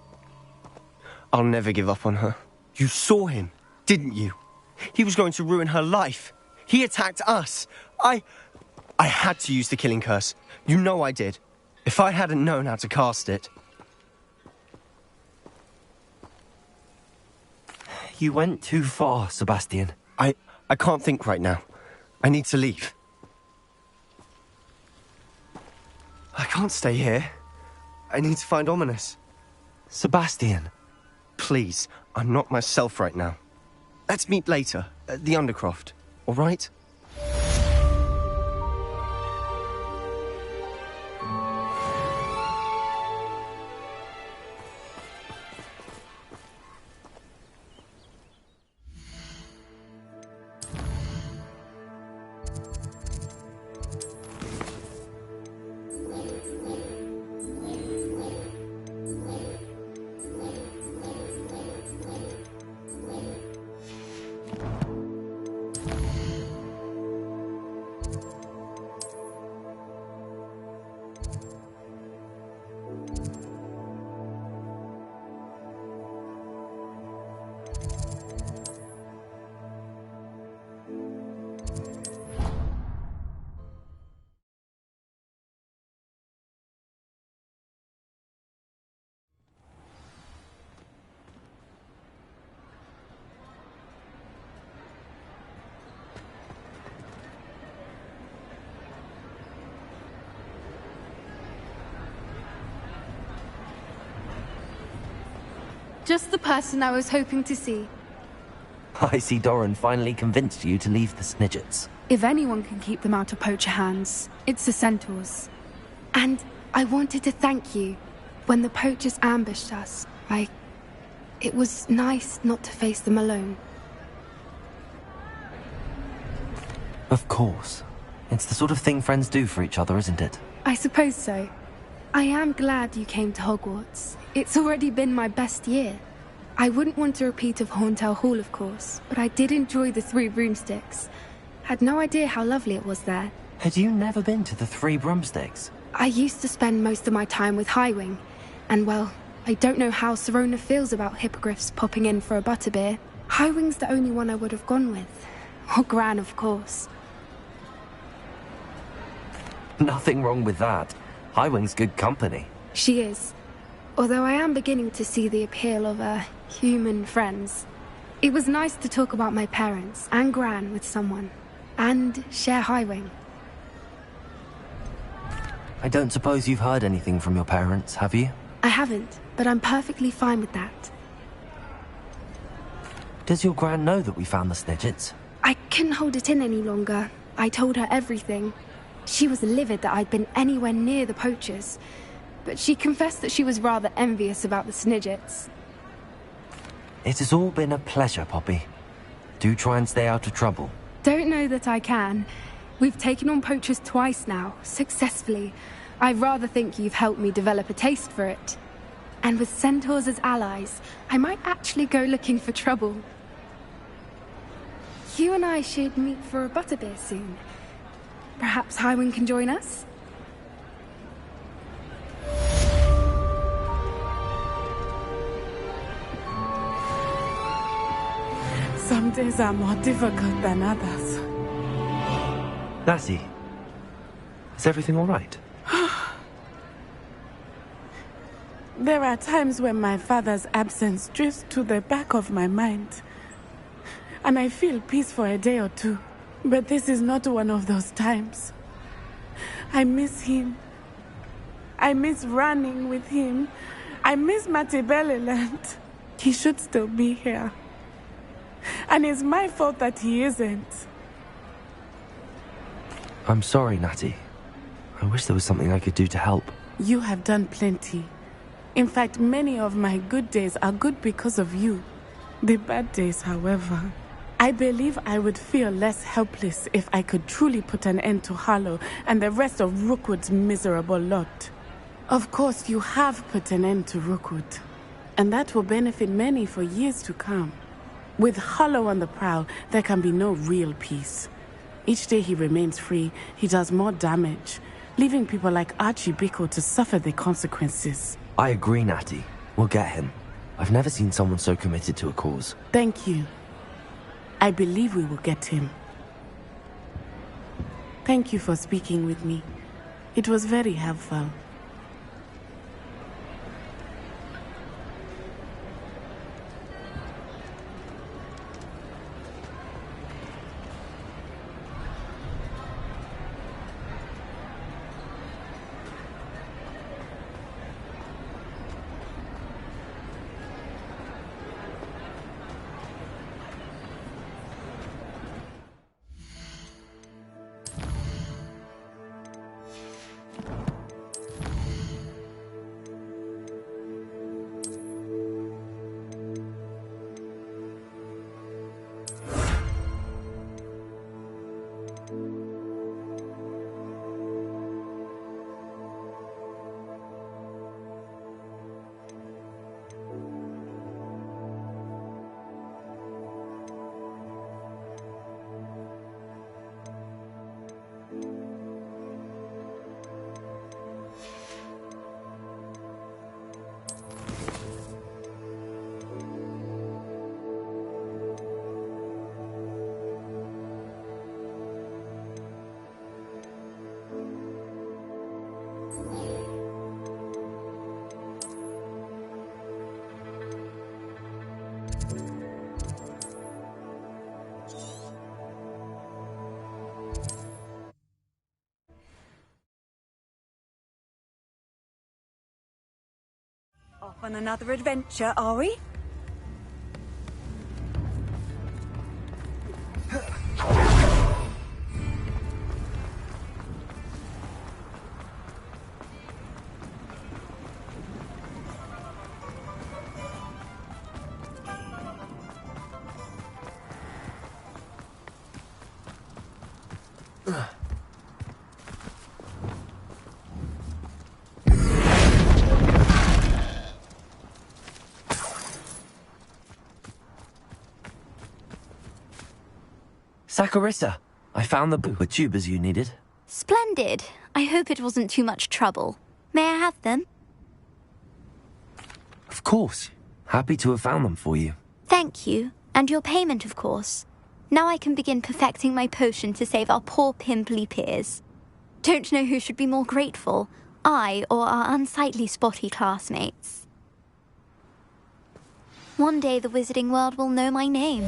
I'll never give up on her. You saw him, didn't you? He was going to ruin her life. He attacked us. I had to use the killing curse. You know I did. If I hadn't known how to cast it... You went too far, Sebastian. I can't think right now. I need to leave. I can't stay here. I need to find Ominous. Sebastian. Please, I'm not myself right now. Let's meet later, at the Undercroft, all right? Just the person I was hoping to see. I see Doran finally convinced you to leave the Snidgets. If anyone can keep them out of poacher hands, it's the centaurs. And I wanted to thank you. When the poachers ambushed us, it was nice not to face them alone. Of course. It's the sort of thing friends do for each other, isn't it? I suppose so. I am glad you came to Hogwarts. It's already been my best year. I wouldn't want a repeat of Horntail Hall, of course, but I did enjoy the Three Broomsticks. Had no idea how lovely it was there. Had you never been to the Three Broomsticks? I used to spend most of my time with Highwing, and well, I don't know how Serona feels about hippogriffs popping in for a butterbeer. Highwing's the only one I would have gone with. Or Gran, of course. Nothing wrong with that. Highwing's good company. She is. Although I am beginning to see the appeal of, human friends. It was nice to talk about my parents and Gran with someone. And share Highwing. I don't suppose you've heard anything from your parents, have you? I haven't, but I'm perfectly fine with that. Does your Gran know that we found the Snidgets? I couldn't hold it in any longer. I told her everything. She was livid that I'd been anywhere near the poachers, but she confessed that she was rather envious about the Snidgets. It has all been a pleasure, Poppy. Do try and stay out of trouble. Don't know that I can. We've taken on poachers twice now, successfully. I rather think you've helped me develop a taste for it. And with centaurs as allies, I might actually go looking for trouble. You and I should meet for a butterbeer soon. Perhaps Highwing can join us? Some days are more difficult than others. Lassie, is everything all right? There are times when my father's absence drifts to the back of my mind, and I feel peace for a day or two. But this is not one of those times. I miss him. I miss running with him. I miss Mattibelliland. He should still be here. And it's my fault that he isn't. I'm sorry, Natty. I wish there was something I could do to help. You have done plenty. In fact, many of my good days are good because of you. The bad days, however, I believe I would feel less helpless if I could truly put an end to Harlow and the rest of Rookwood's miserable lot. Of course, you have put an end to Rookwood, and that will benefit many for years to come. With Harlow on the prowl, there can be no real peace. Each day he remains free, he does more damage, leaving people like Archie Bickle to suffer the consequences. I agree, Natty. We'll get him. I've never seen someone so committed to a cause. Thank you. I believe we will get him. Thank you for speaking with me. It was very helpful. Off on another adventure, are we? Saccharissa, I found the booper tubers you needed. Splendid. I hope it wasn't too much trouble. May I have them? Of course. Happy to have found them for you. Thank you. And your payment, of course. Now I can begin perfecting my potion to save our poor pimply peers. Don't know who should be more grateful, I or our unsightly spotty classmates. One day the wizarding world will know my name,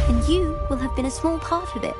and you will have been a small part of it.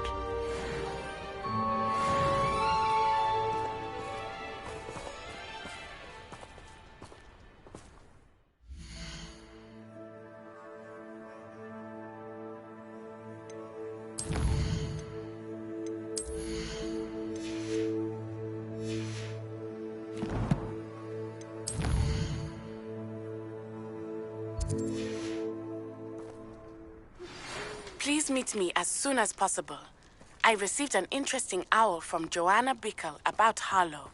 Please meet me as soon as possible. I received an interesting owl from Joanna Bickle about Harlow.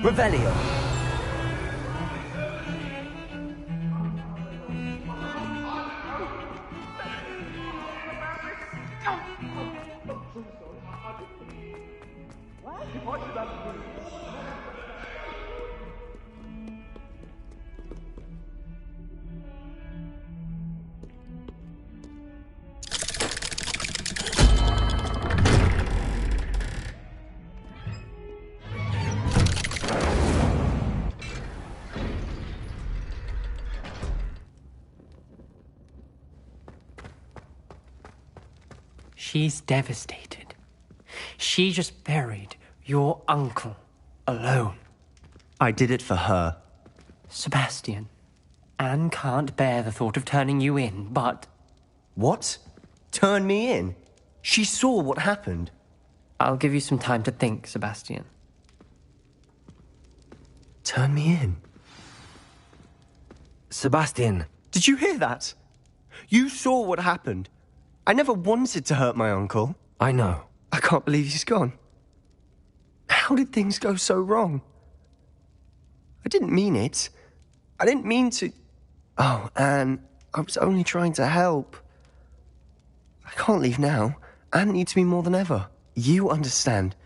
Revelio. She's devastated. She just buried your uncle alone. I did it for her. Sebastian, Anne can't bear the thought of turning you in, but... What? Turn me in? She saw what happened. I'll give you some time to think, Sebastian. Turn me in? Sebastian. Did you hear that? You saw what happened. I never wanted to hurt my uncle. I know. I can't believe he's gone. How did things go so wrong? I didn't mean it. I didn't mean to... Oh, Anne, I was only trying to help. I can't leave now. Anne needs me more than ever. You understand.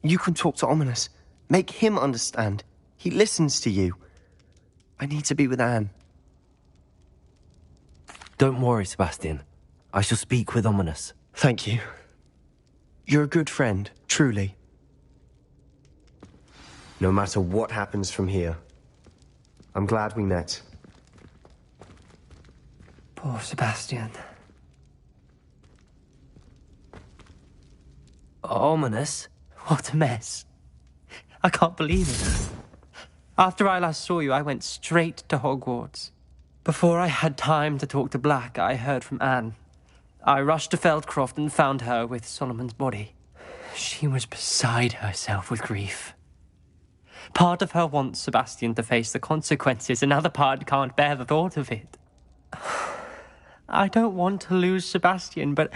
You can talk to Ominous. Make him understand. He listens to you. I need to be with Anne. Don't worry, Sebastian. I shall speak with Ominous. Thank you. You're a good friend, truly. No matter what happens from here, I'm glad we met. Poor Sebastian. Ominous? What a mess. I can't believe it. After I last saw you, I went straight to Hogwarts. Before I had time to talk to Black, I heard from Anne. I rushed to Feldcroft and found her with Solomon's body. She was beside herself with grief. Part of her wants Sebastian to face the consequences, another part can't bear the thought of it. I don't want to lose Sebastian, but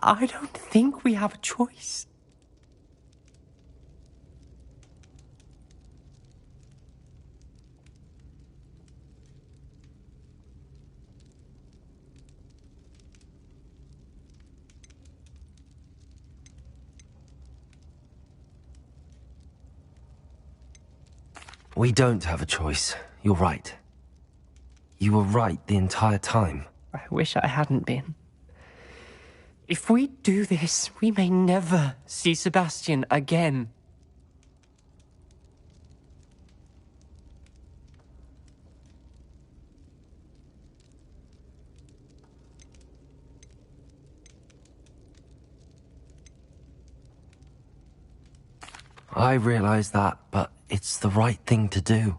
I don't think we have a choice. We don't have a choice. You're right. You were right the entire time. I wish I hadn't been. If we do this, we may never see Sebastian again. I realize that, but it's the right thing to do.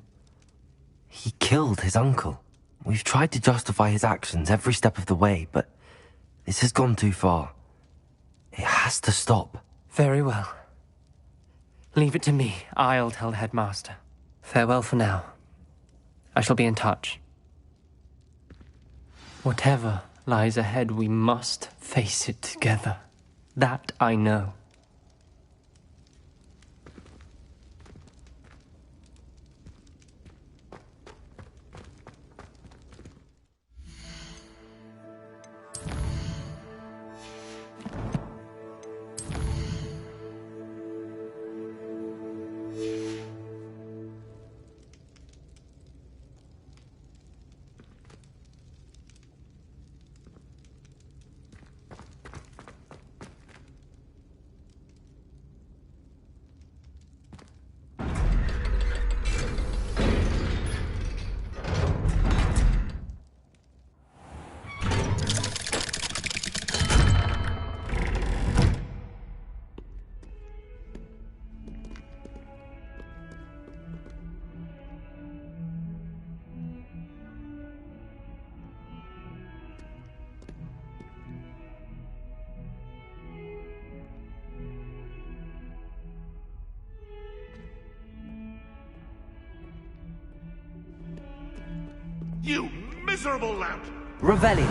He killed his uncle. We've tried to justify his actions every step of the way, but this has gone too far. It has to stop. Very well. Leave it to me. I'll tell the headmaster. Farewell for now. I shall be in touch. Whatever lies ahead, we must face it together. That I know. You miserable lout! Revelio.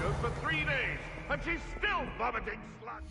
Goes for 3 days, and she's still vomiting sludge.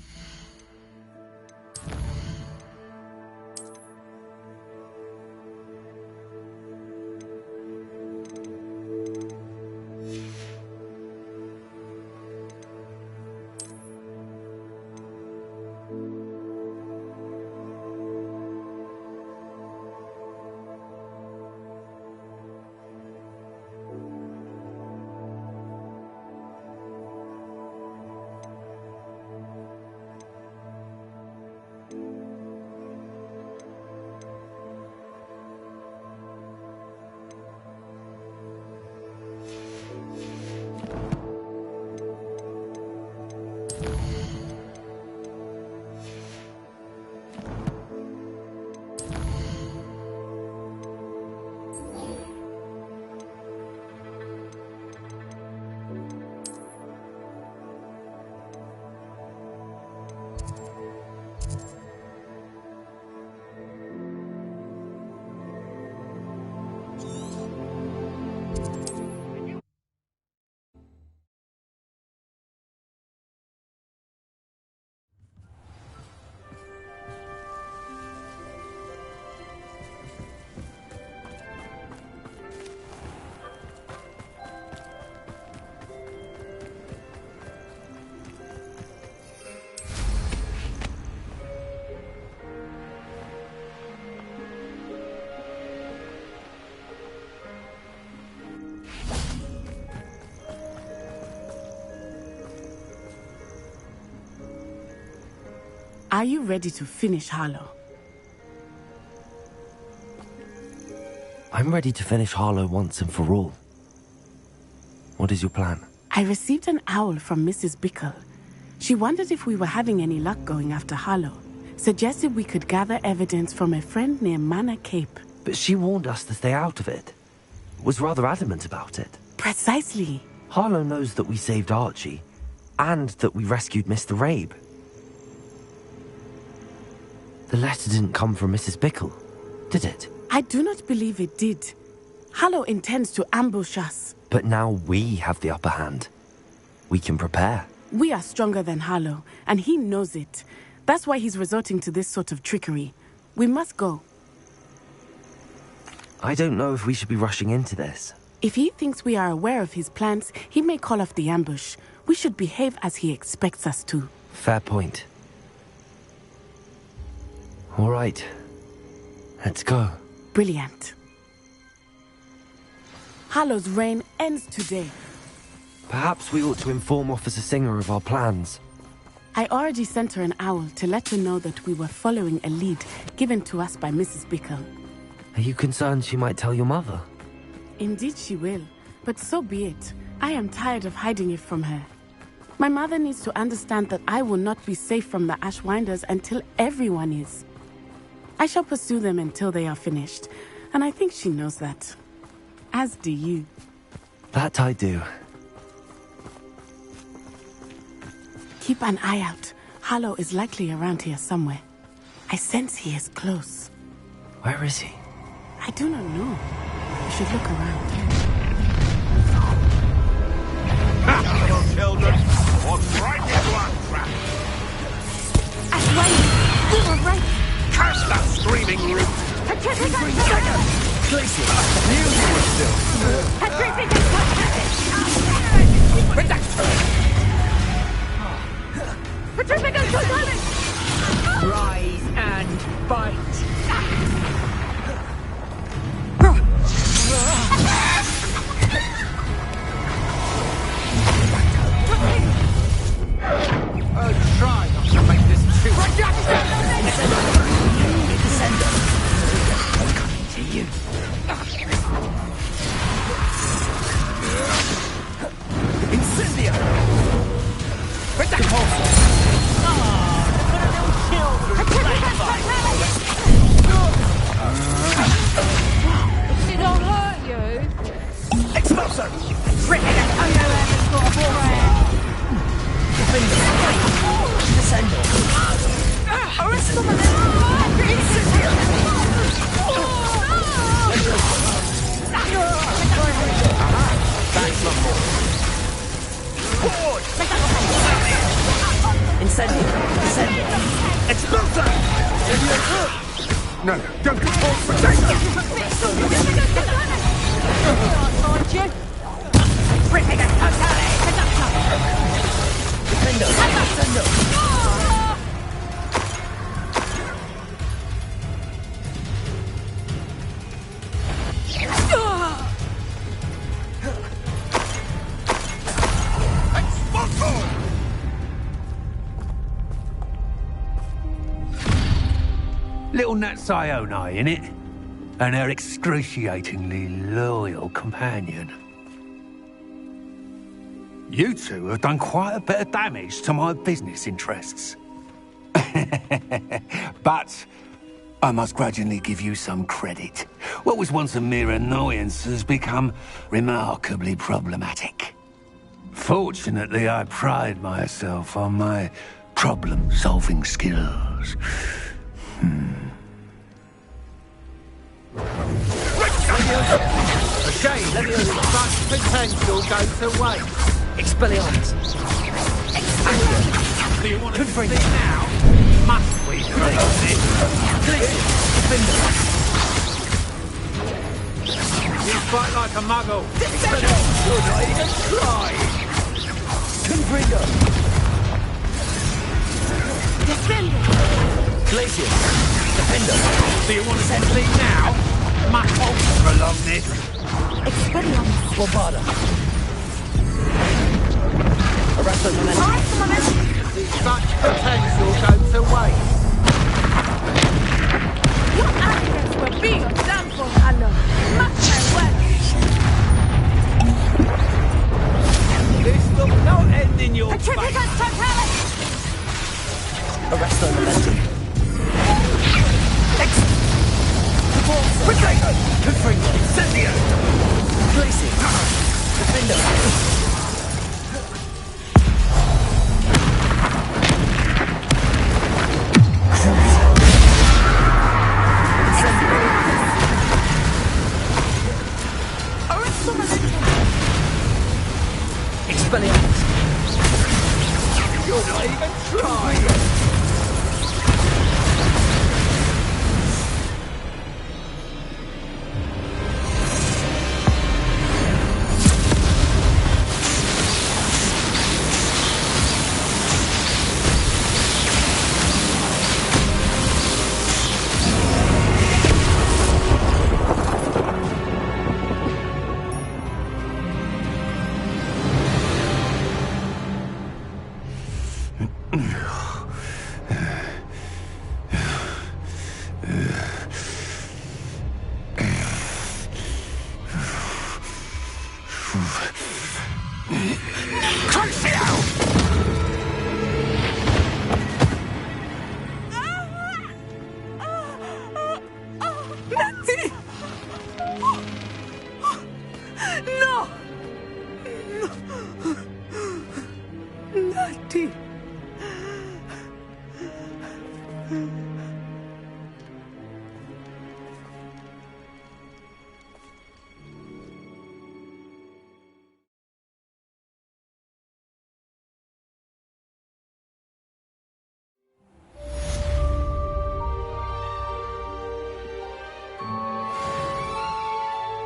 Are you ready to finish Harlow? I'm ready to finish Harlow once and for all. What is your plan? I received an owl from Mrs. Bickle. She wondered if we were having any luck going after Harlow. Suggested we could gather evidence from a friend near Manor Cape. But she warned us to stay out of it. Was rather adamant about it. Precisely. Harlow knows that we saved Archie, and that we rescued Mr. Rabe. The letter didn't come from Mrs. Bickle, did it? I do not believe it did. Harlow intends to ambush us. But now we have the upper hand. We can prepare. We are stronger than Harlow, and he knows it. That's why he's resorting to this sort of trickery. We must go. I don't know if we should be rushing into this. If he thinks we are aware of his plans, he may call off the ambush. We should behave as he expects us to. Fair point. All right. Let's go. Brilliant. Harlow's reign ends today. Perhaps we ought to inform Officer Singer of our plans. I already sent her an owl to let her know that we were following a lead given to us by Mrs. Bickle. Are you concerned she might tell your mother? Indeed she will, but so be it. I am tired of hiding it from her. My mother needs to understand that I will not be safe from the Ashwinders until everyone is. I shall pursue them until they are finished, and I think she knows that. As do you. That I do. Keep an eye out. Harlow is likely around here somewhere. I sense he is close. Where is he? I do not know. We should look around. Little children, what's right into our trap? Ashwinders! We were right! Curse that screaming root! Glacier, knew you were still. Rise and bite. Try not to make this too Descender. I'm coming to you. Incendio! Repulsor! Did I hurt you? Expulsor! Expulsor! No, don't call protector! Little Natsione, innit? And her excruciatingly loyal companion. You two have done quite a bit of damage to my business interests. But I must grudgingly give you some credit. What was once a mere annoyance has become remarkably problematic. Fortunately, I pride myself on my problem-solving skills. A shame such potential goes to waste. Expelliarmus. Do you want to Confringo. see now? Must we play this? You fight like a muggle. Good, I even try! Confringo. Defender! Glacier. Defender. Do you want to see now? Must prolong this? Expelliarmus! Bombarda. Arresto momentum. Such potential go to waste. Your arrogance will be your downfall, Hallow. Mark my words. This will not end in your Petrificus totalis! Arrest on momentum. Potato! Confringo! Incendio! Placing. Defender. Expelliarmus. You're not even trying.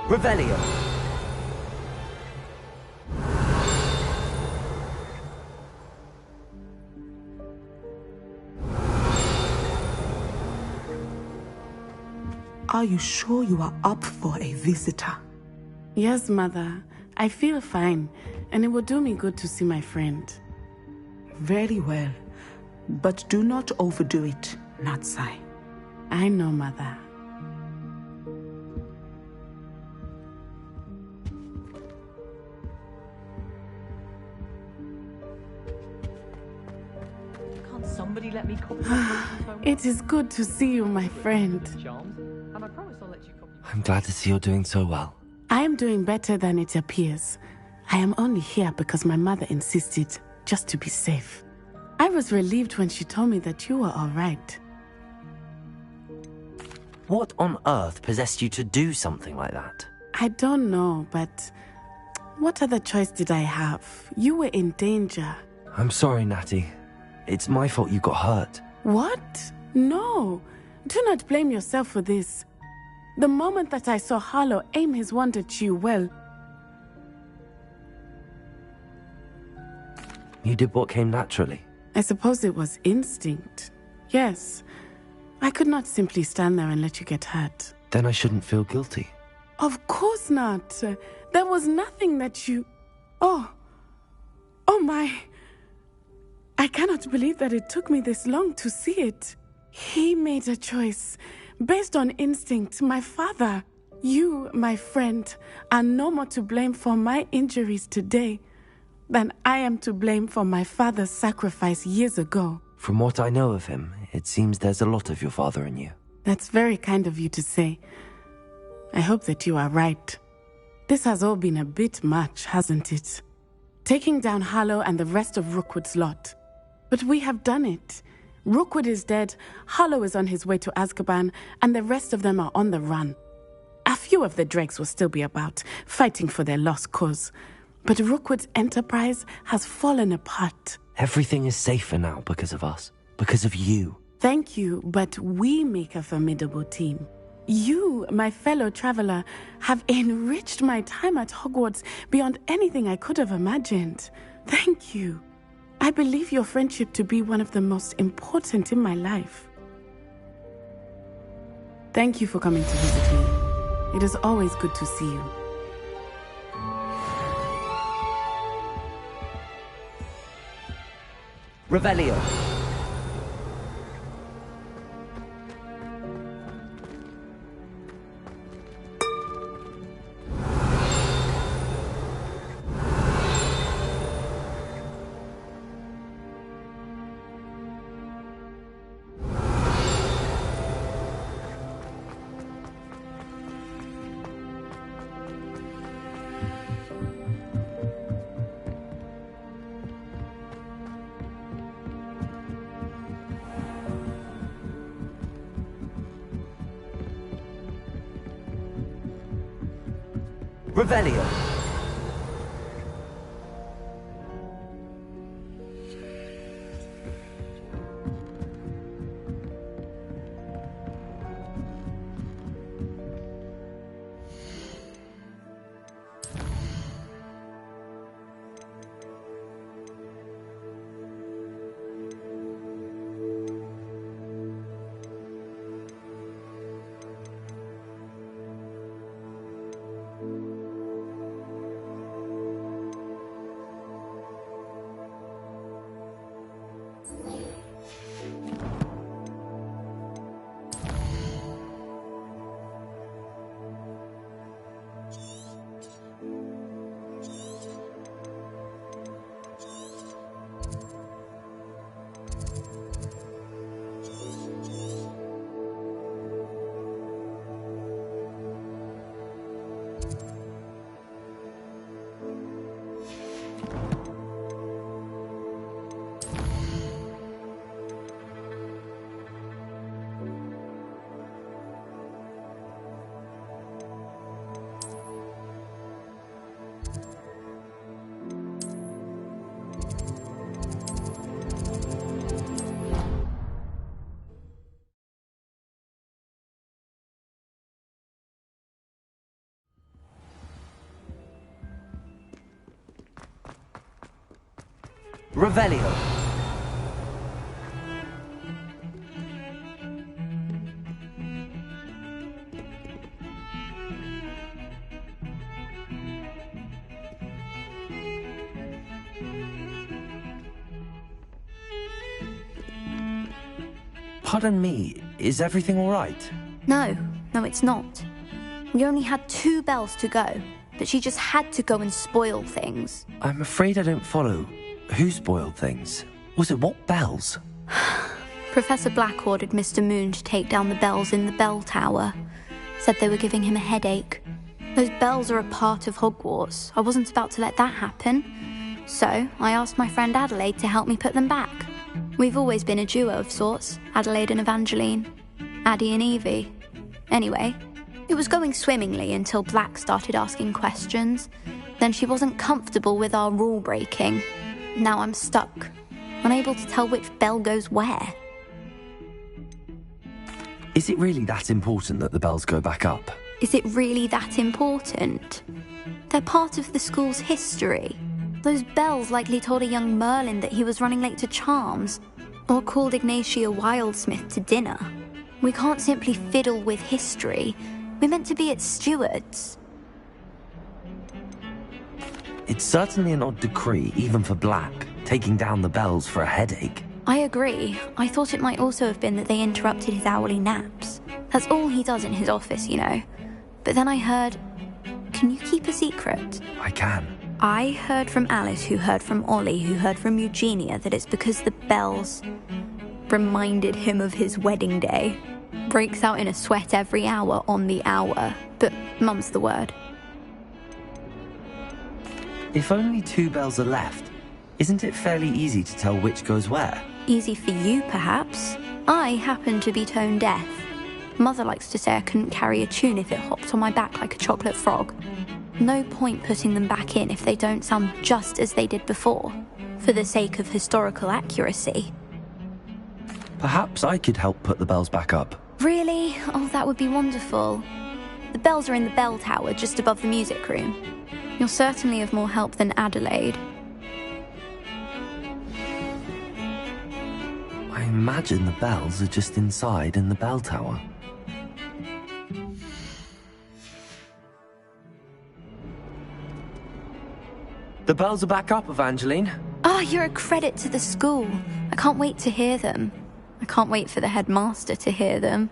Revelio. Are you sure you are up for a visitor? Yes, Mother. I feel fine, and it will do me good to see my friend. Very well. But do not overdo it, Natsai. I know, Mother. Can't somebody let me copy It is good to see you, my friend. and I promise I'll let you copy. I'm glad to see you're doing so well. I am doing better than it appears. I am only here because my mother insisted, just to be safe. I was relieved when she told me that you were all right. What on earth possessed you to do something like that? I don't know, but what other choice did I have? You were in danger. I'm sorry, Natty. It's my fault you got hurt. What? No. Do not blame yourself for this. The moment that I saw Harlow aim his wand at you, well... You did what came naturally. I suppose it was instinct. Yes. I could not simply stand there and let you get hurt. Then I shouldn't feel guilty. Of course not. There was nothing that you... Oh my... I cannot believe that it took me this long to see it. He made a choice. Based on instinct, my father. You, my friend, are no more to blame for my injuries today than I am to blame for my father's sacrifice years ago. From what I know of him, it seems there's a lot of your father in you. That's very kind of you to say. I hope that you are right. This has all been a bit much, hasn't it? Taking down Harlow and the rest of Rookwood's lot. But we have done it. Rookwood is dead, Harlow is on his way to Azkaban, and the rest of them are on the run. A few of the dregs will still be about, fighting for their lost cause. But Rookwood's enterprise has fallen apart. Everything is safer now because of us. Because of you. Thank you, but we make a formidable team. You, my fellow traveler, have enriched my time at Hogwarts beyond anything I could have imagined. Thank you. I believe your friendship to be one of the most important in my life. Thank you for coming to visit me. It is always good to see you. Revelio. Revelio. Revelio. Pardon me, is everything all right? No, it's not. We only had 2 bells to go, but she just had to go and spoil things. I'm afraid I don't follow. Who spoiled things? Was it what bells? Professor Black ordered Mr. Moon to take down the bells in the bell tower. Said they were giving him a headache. Those bells are a part of Hogwarts. I wasn't about to let that happen. So I asked my friend Adelaide to help me put them back. We've always been a duo of sorts, Adelaide and Evangeline. Addie and Evie. Anyway, it was going swimmingly until Black started asking questions. Then she wasn't comfortable with our rule breaking. Now I'm stuck, unable to tell which bell goes where. Is it really that important that the bells go back up? Is it really that important? They're part of the school's history. Those bells likely told a young Merlin that he was running late to Charms, or called Ignatia Wildsmith to dinner. We can't simply fiddle with history. We're meant to be its stewards. It's certainly an odd decree, even for Black, taking down the bells for a headache. I agree. I thought it might also have been that they interrupted his hourly naps. That's all he does in his office, you know. But then I heard... Can you keep a secret? I can. I heard from Alice, who heard from Ollie, who heard from Eugenia, that it's because the bells reminded him of his wedding day. Breaks out in a sweat every hour on the hour. But mum's the word. If only 2 bells are left, isn't it fairly easy to tell which goes where? Easy for you, perhaps. I happen to be tone deaf. Mother likes to say I couldn't carry a tune if it hopped on my back like a chocolate frog. No point putting them back in if they don't sound just as they did before, for the sake of historical accuracy. Perhaps I could help put the bells back up. Really? Oh, that would be wonderful. The bells are in the bell tower just above the music room. You're certainly of more help than Adelaide. I imagine the bells are just inside in the bell tower. The bells are back up, Evangeline. Oh, you're a credit to the school. I can't wait to hear them. I can't wait for the headmaster to hear them.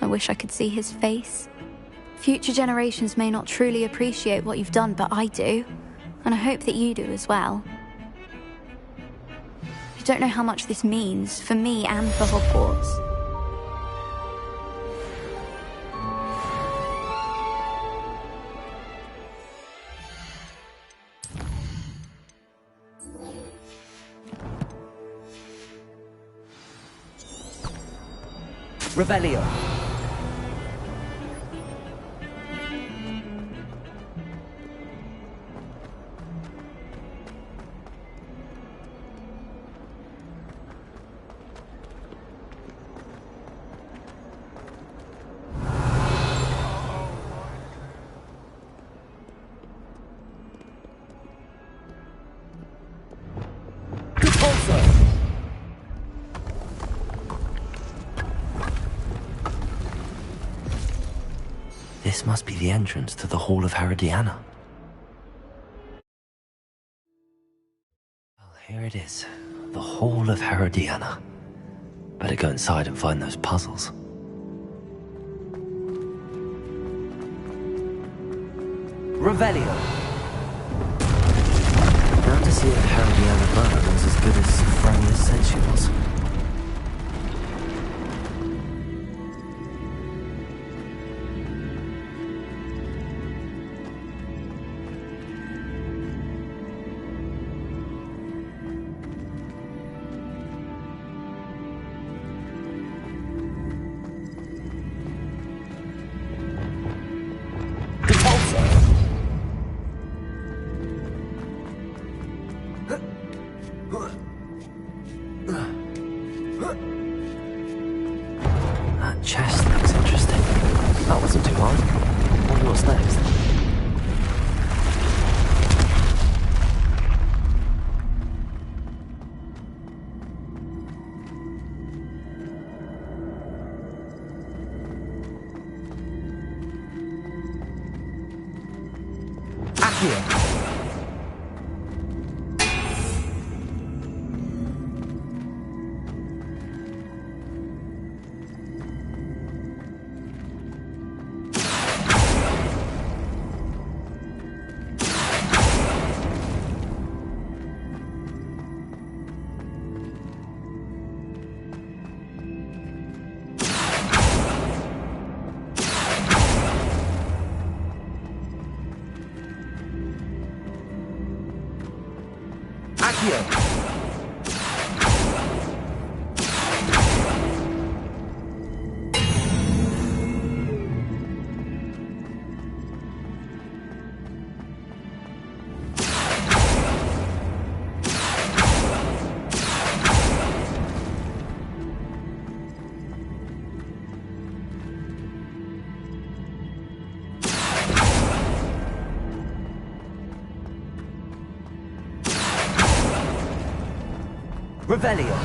I wish I could see his face. Future generations may not truly appreciate what you've done, but I do. And I hope that you do as well. You don't know how much this means, for me and for Hogwarts. Revelio. This must be the entrance to the Hall of Herodiana. Well, here it is. The Hall of Herodiana. Better go inside and find those puzzles. Revelio. Now to see if Herodiana Burr was as good as Franny said she was. That chest looks interesting. That wasn't too hard. Wonder what's next. Accio. Revelio.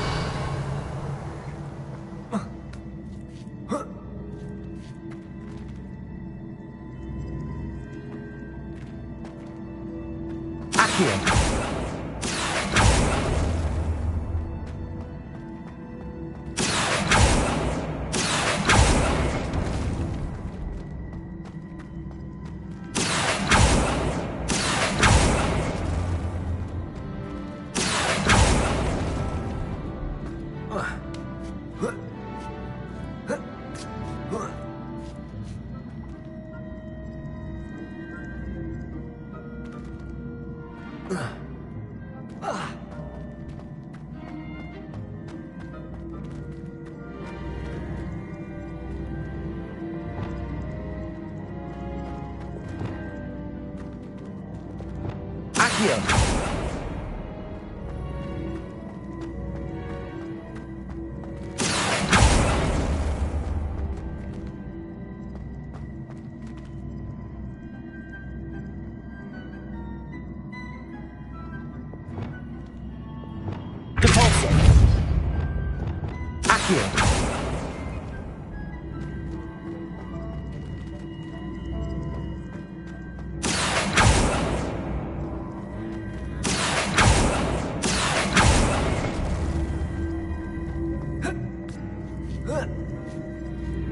Accio.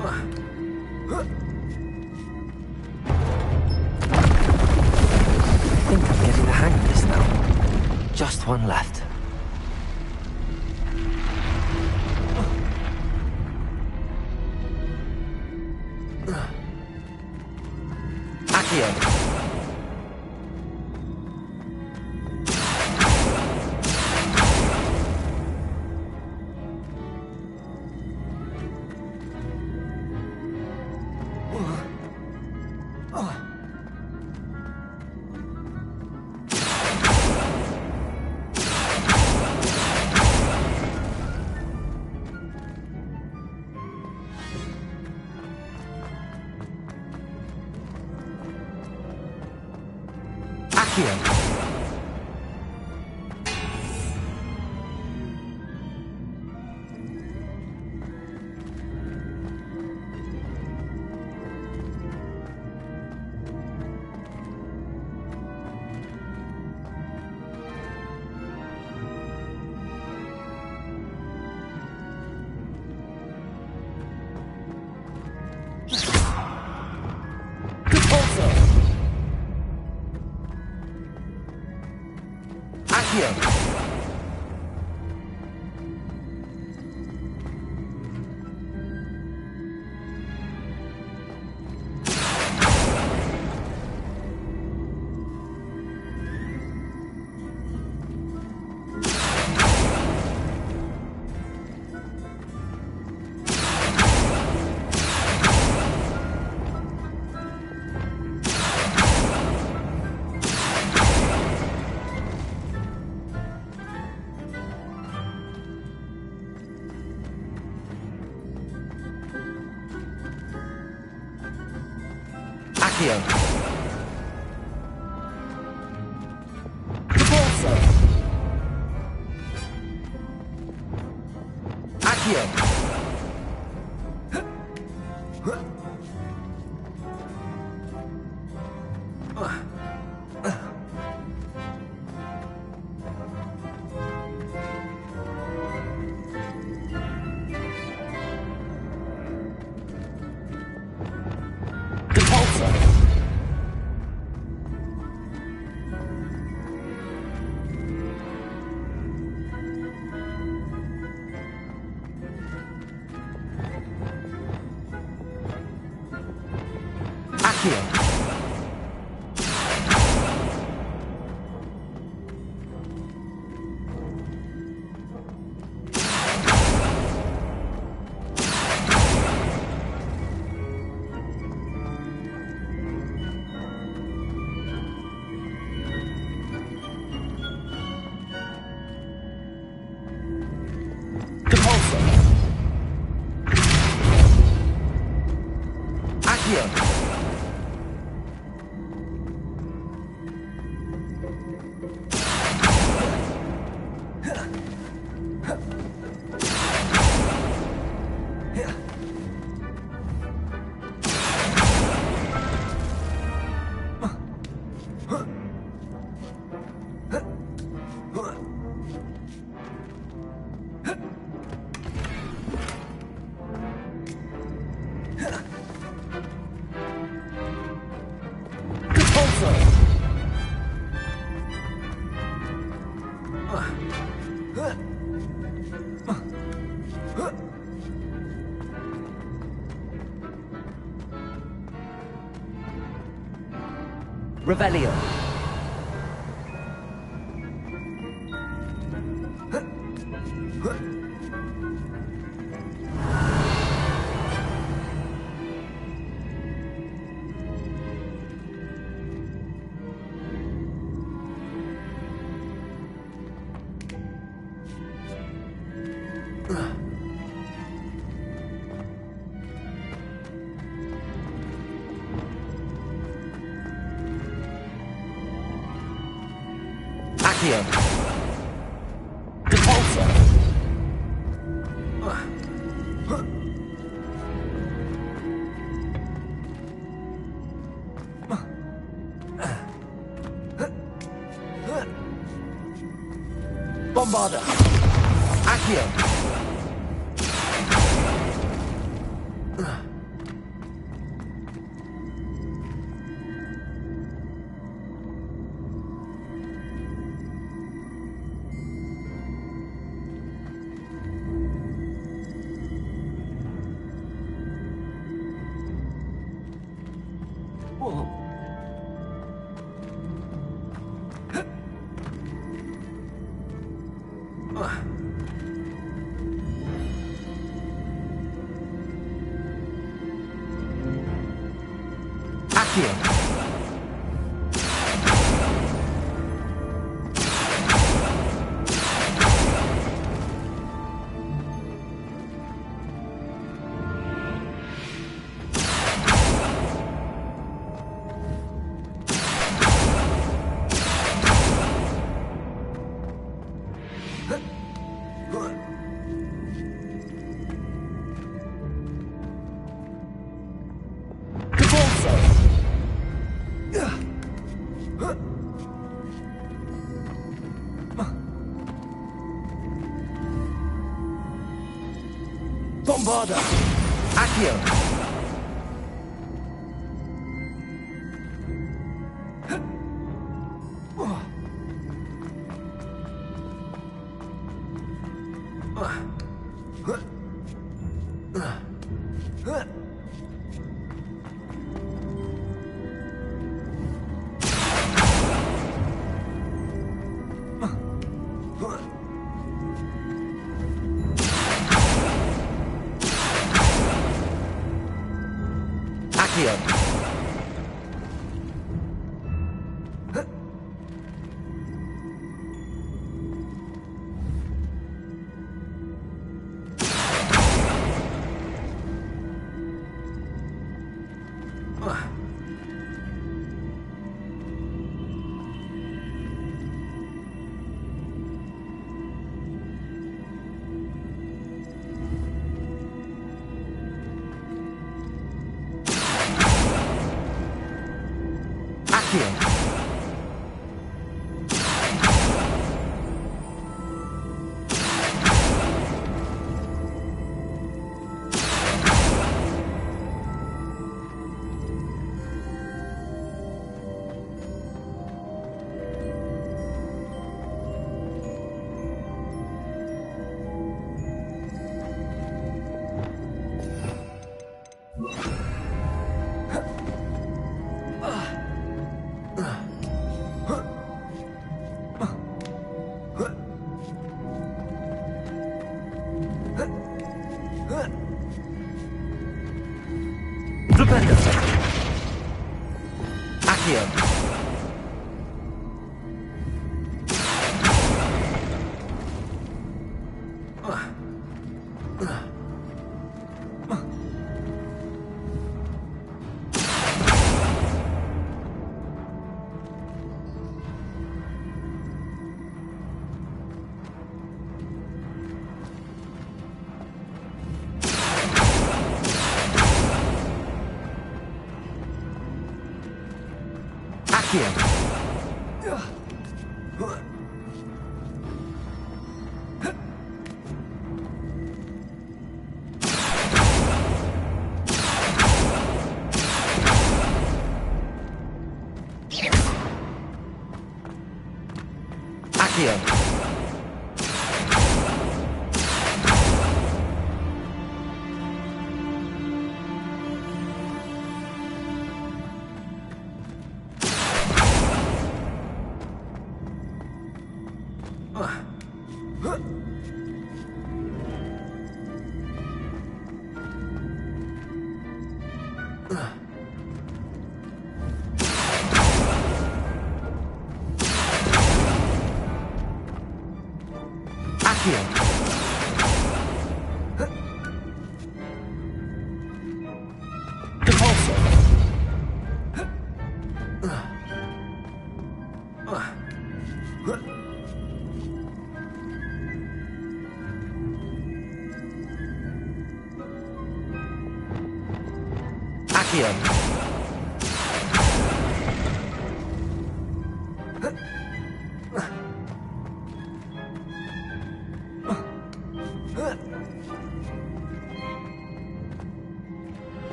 I think I'm getting the hang of this now. Just one left. Accio. Revelio. Accio. Repulsor. Bombarder. Accio. Bombarda! Accio!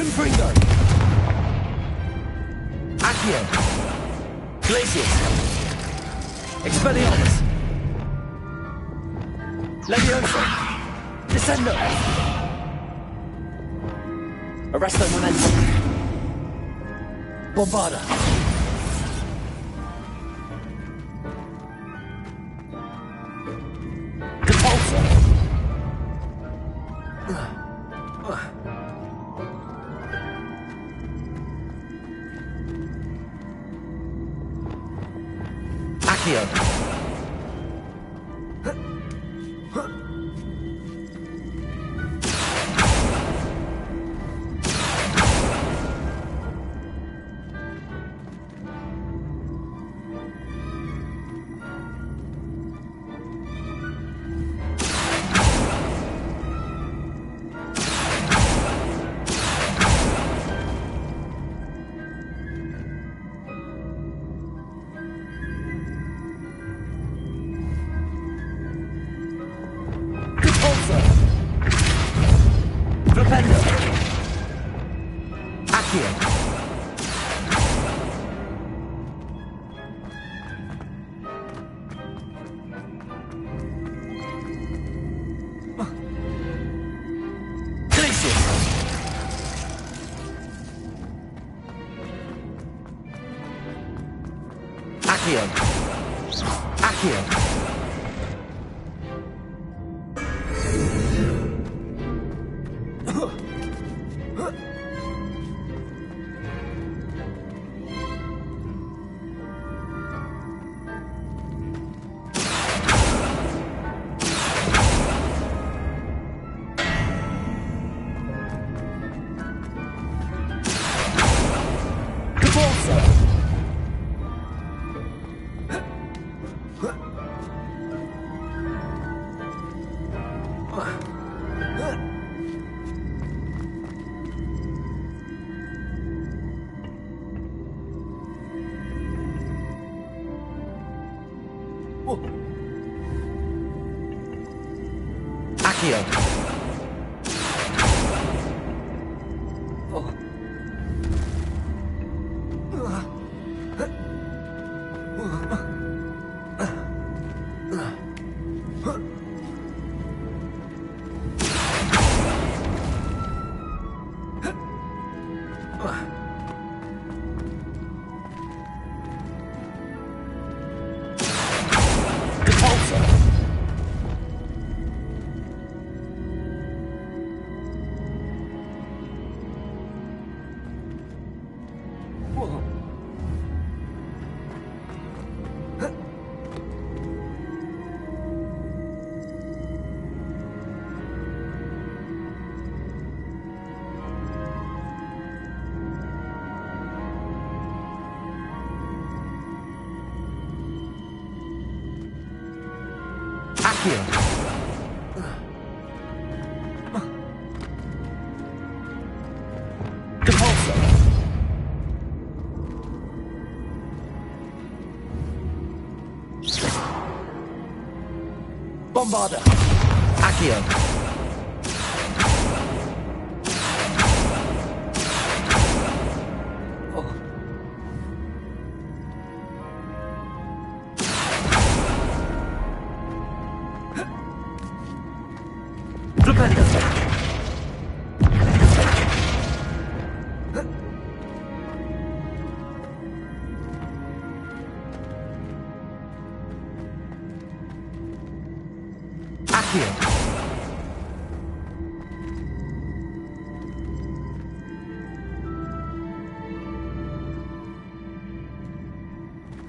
Confringo! Accio! Glacius! Expelliarmus! Leviosa! Descendo! Arresto Momentum! Bombarda! Repulsor! Accio! Flipendo! Accio! Glacius! Accio! Accio! Accio! Accio! Repulsor! Bombarda! Accio!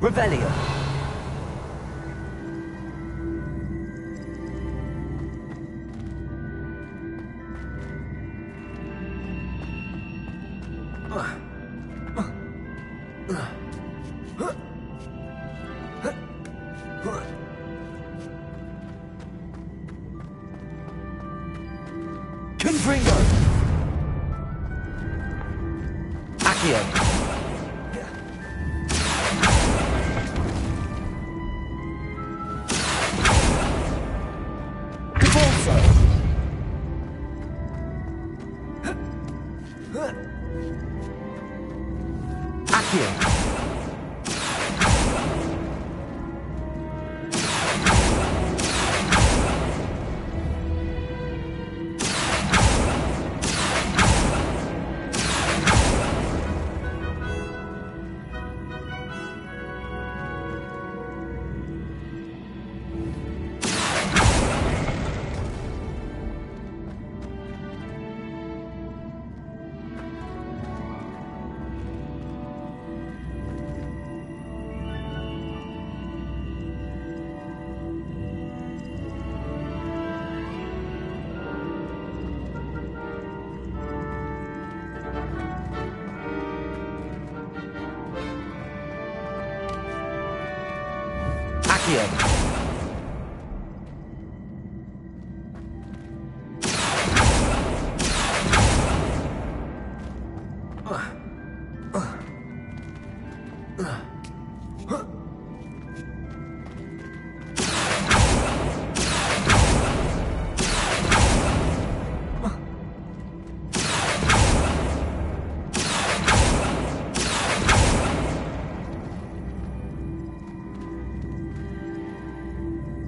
Revelio. Confringo. Accio. Accio.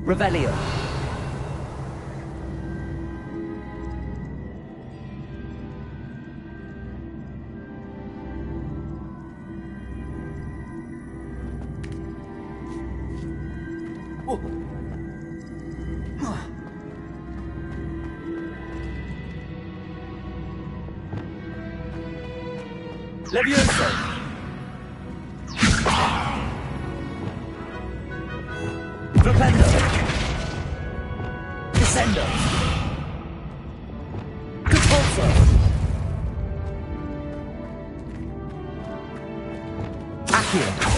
Revelio. Levioso. Flipendo. Descendo. Compulso. Accio.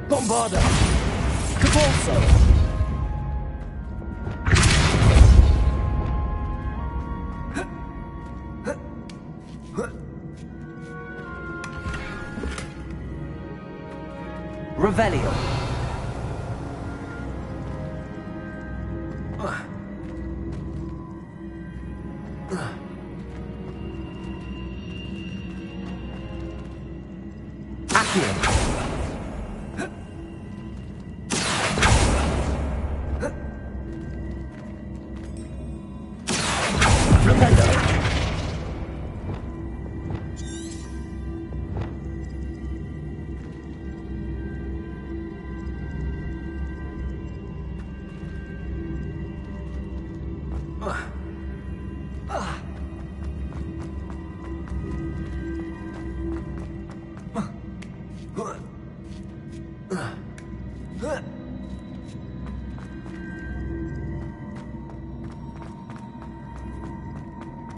Bombarda! Compulso! Revelio! Accio!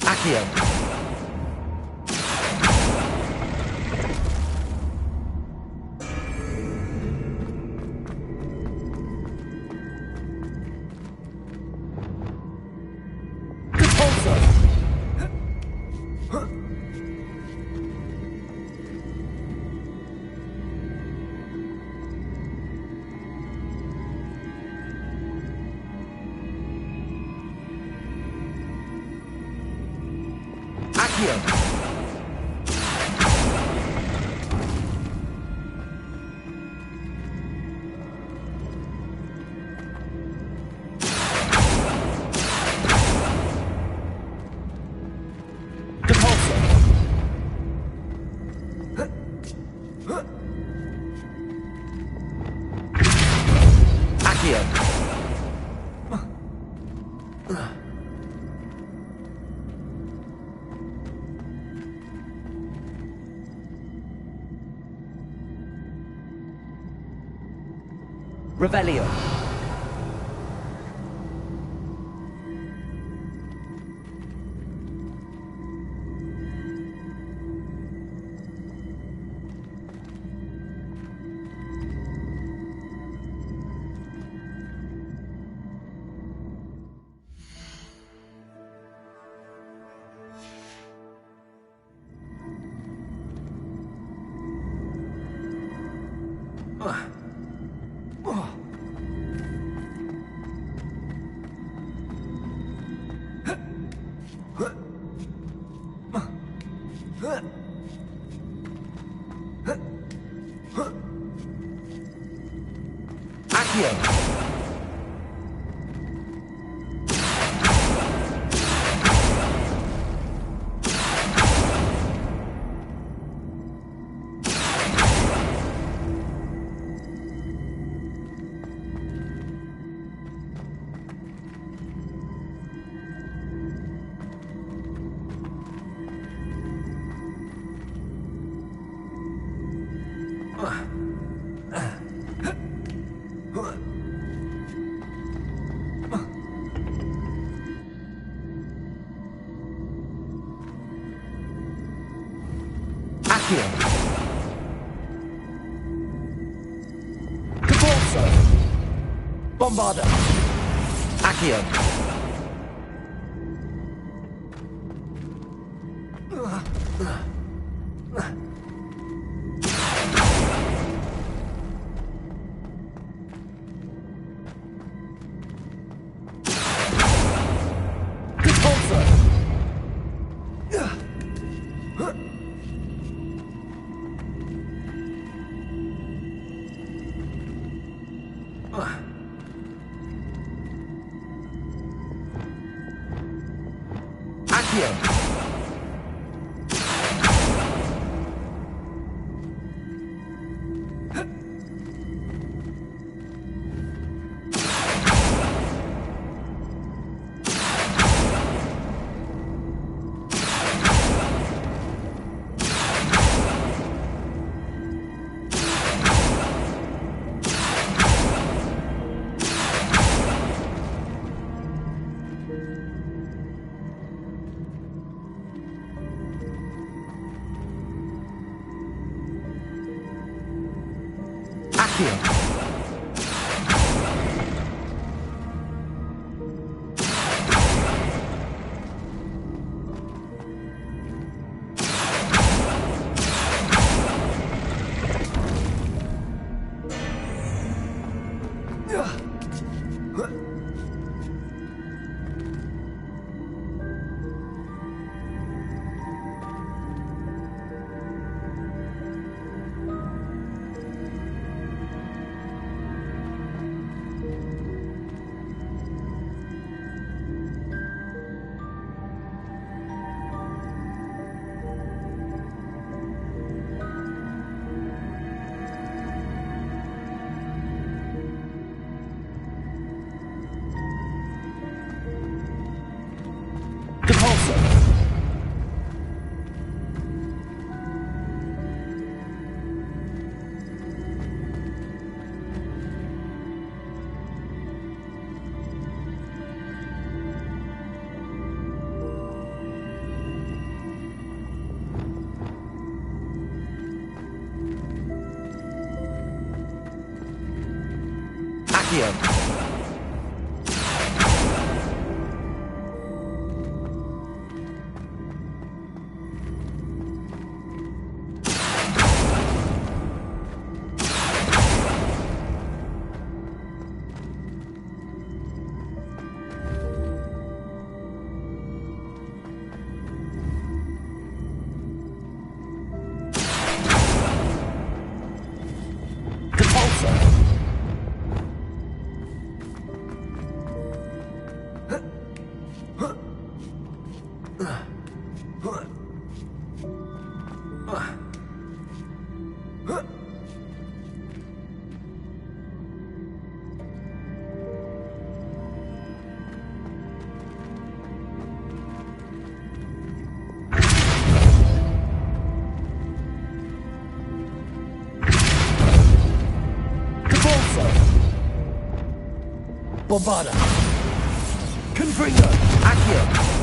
Accio. Accio. Revelio. Bombarda. Accio. Bombada. Confringo. Accio.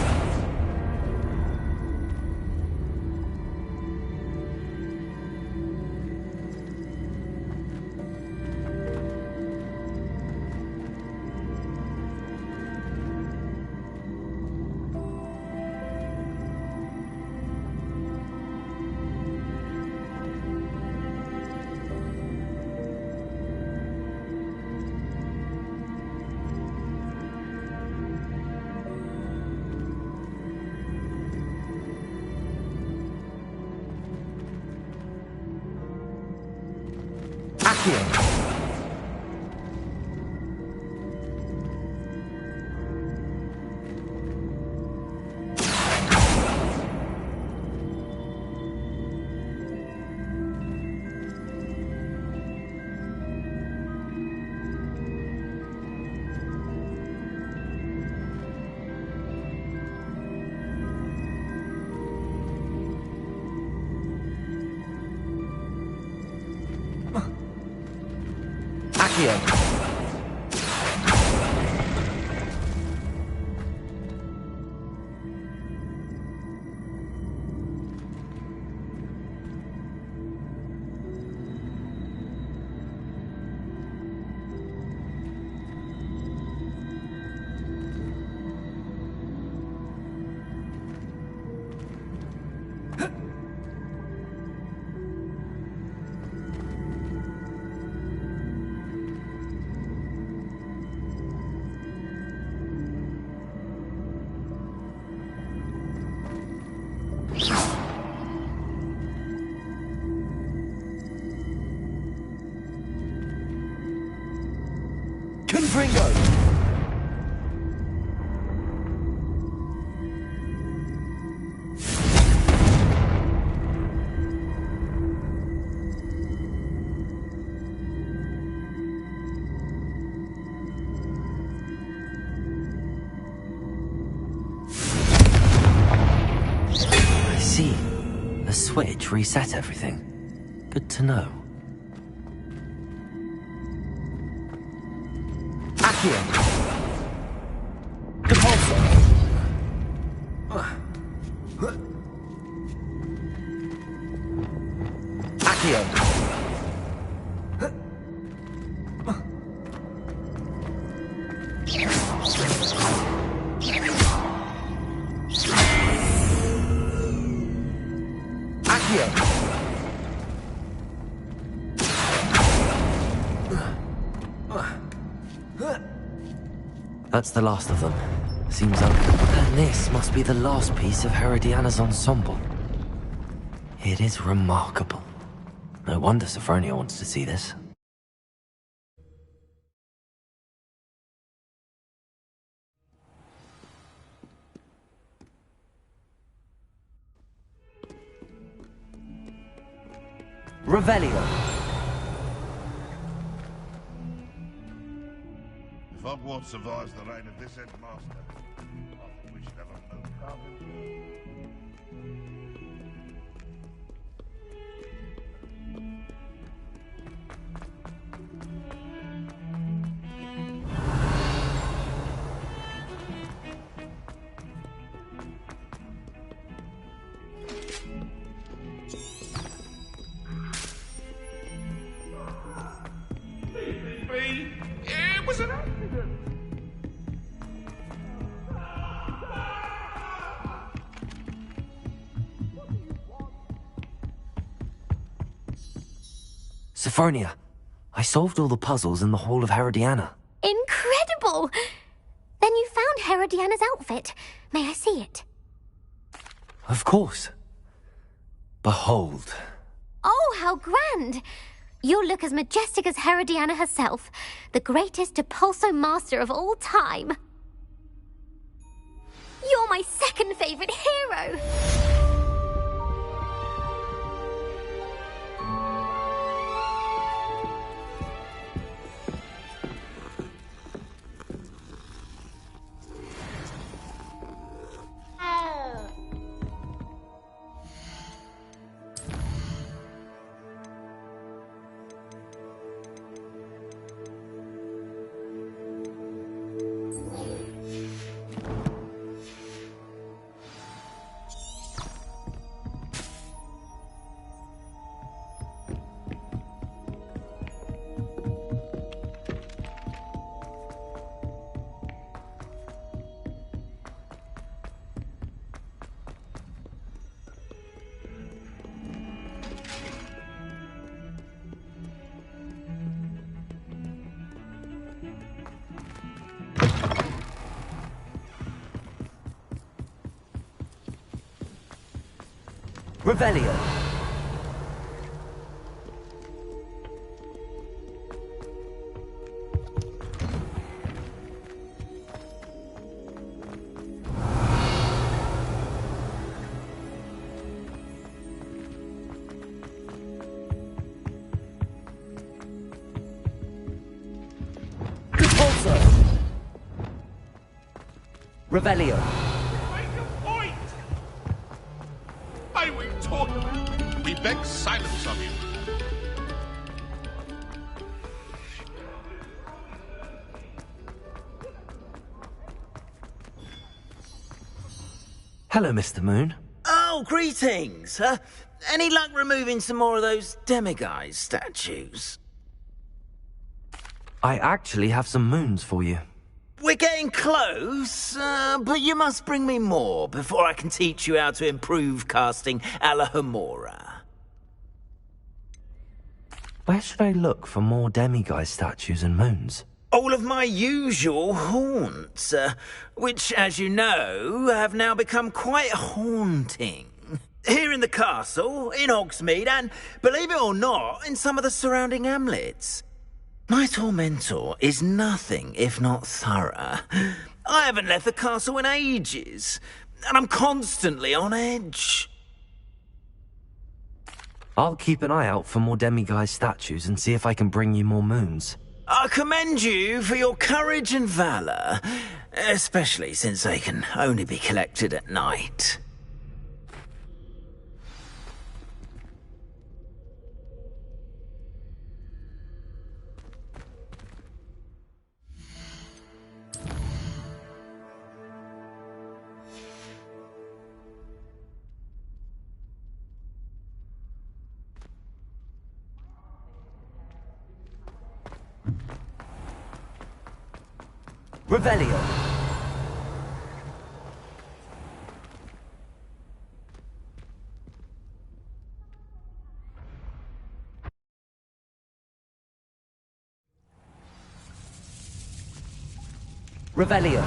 Confringo. I see. The switch reset everything. Good to know. Accio. Depulso. Accio. That's the last of them. Seems and this must be the last piece of Herodiana's ensemble. It is remarkable. No wonder Sophronia wants to see this. Revelio. If Hogwarts survives the reign of this headmaster, I think we should have a moon carving. It was an accident. Sophronia, I solved all the puzzles in the Hall of Herodiana. Incredible! Then you found Herodiana's outfit. May I see it? Of course. Behold. Oh, how grand! You'll look as majestic as Herodiana herself, the greatest Depulso master of all time. You're my second favorite hero! Revelio. Revelio. Make a point! May we talk about it? We beg silence of you. Hello, Mr. Moon. Oh, greetings. Any luck removing some more of those demiguise statues? I actually have some moons for you. We're getting close, but you must bring me more before I can teach you how to improve casting a la Homora. Where should I look for more demiguise statues and moons? All of my usual haunts, which, as you know, have now become quite haunting. Here in the castle, in Hogsmeade, and, believe it or not, in some of the surrounding hamlets. My tormentor is nothing if not thorough. I haven't left the castle in ages, and I'm constantly on edge. I'll keep an eye out for more demiguise statues and see if I can bring you more moons. I commend you for your courage and valor, especially since they can only be collected at night. Revelio. Revelio.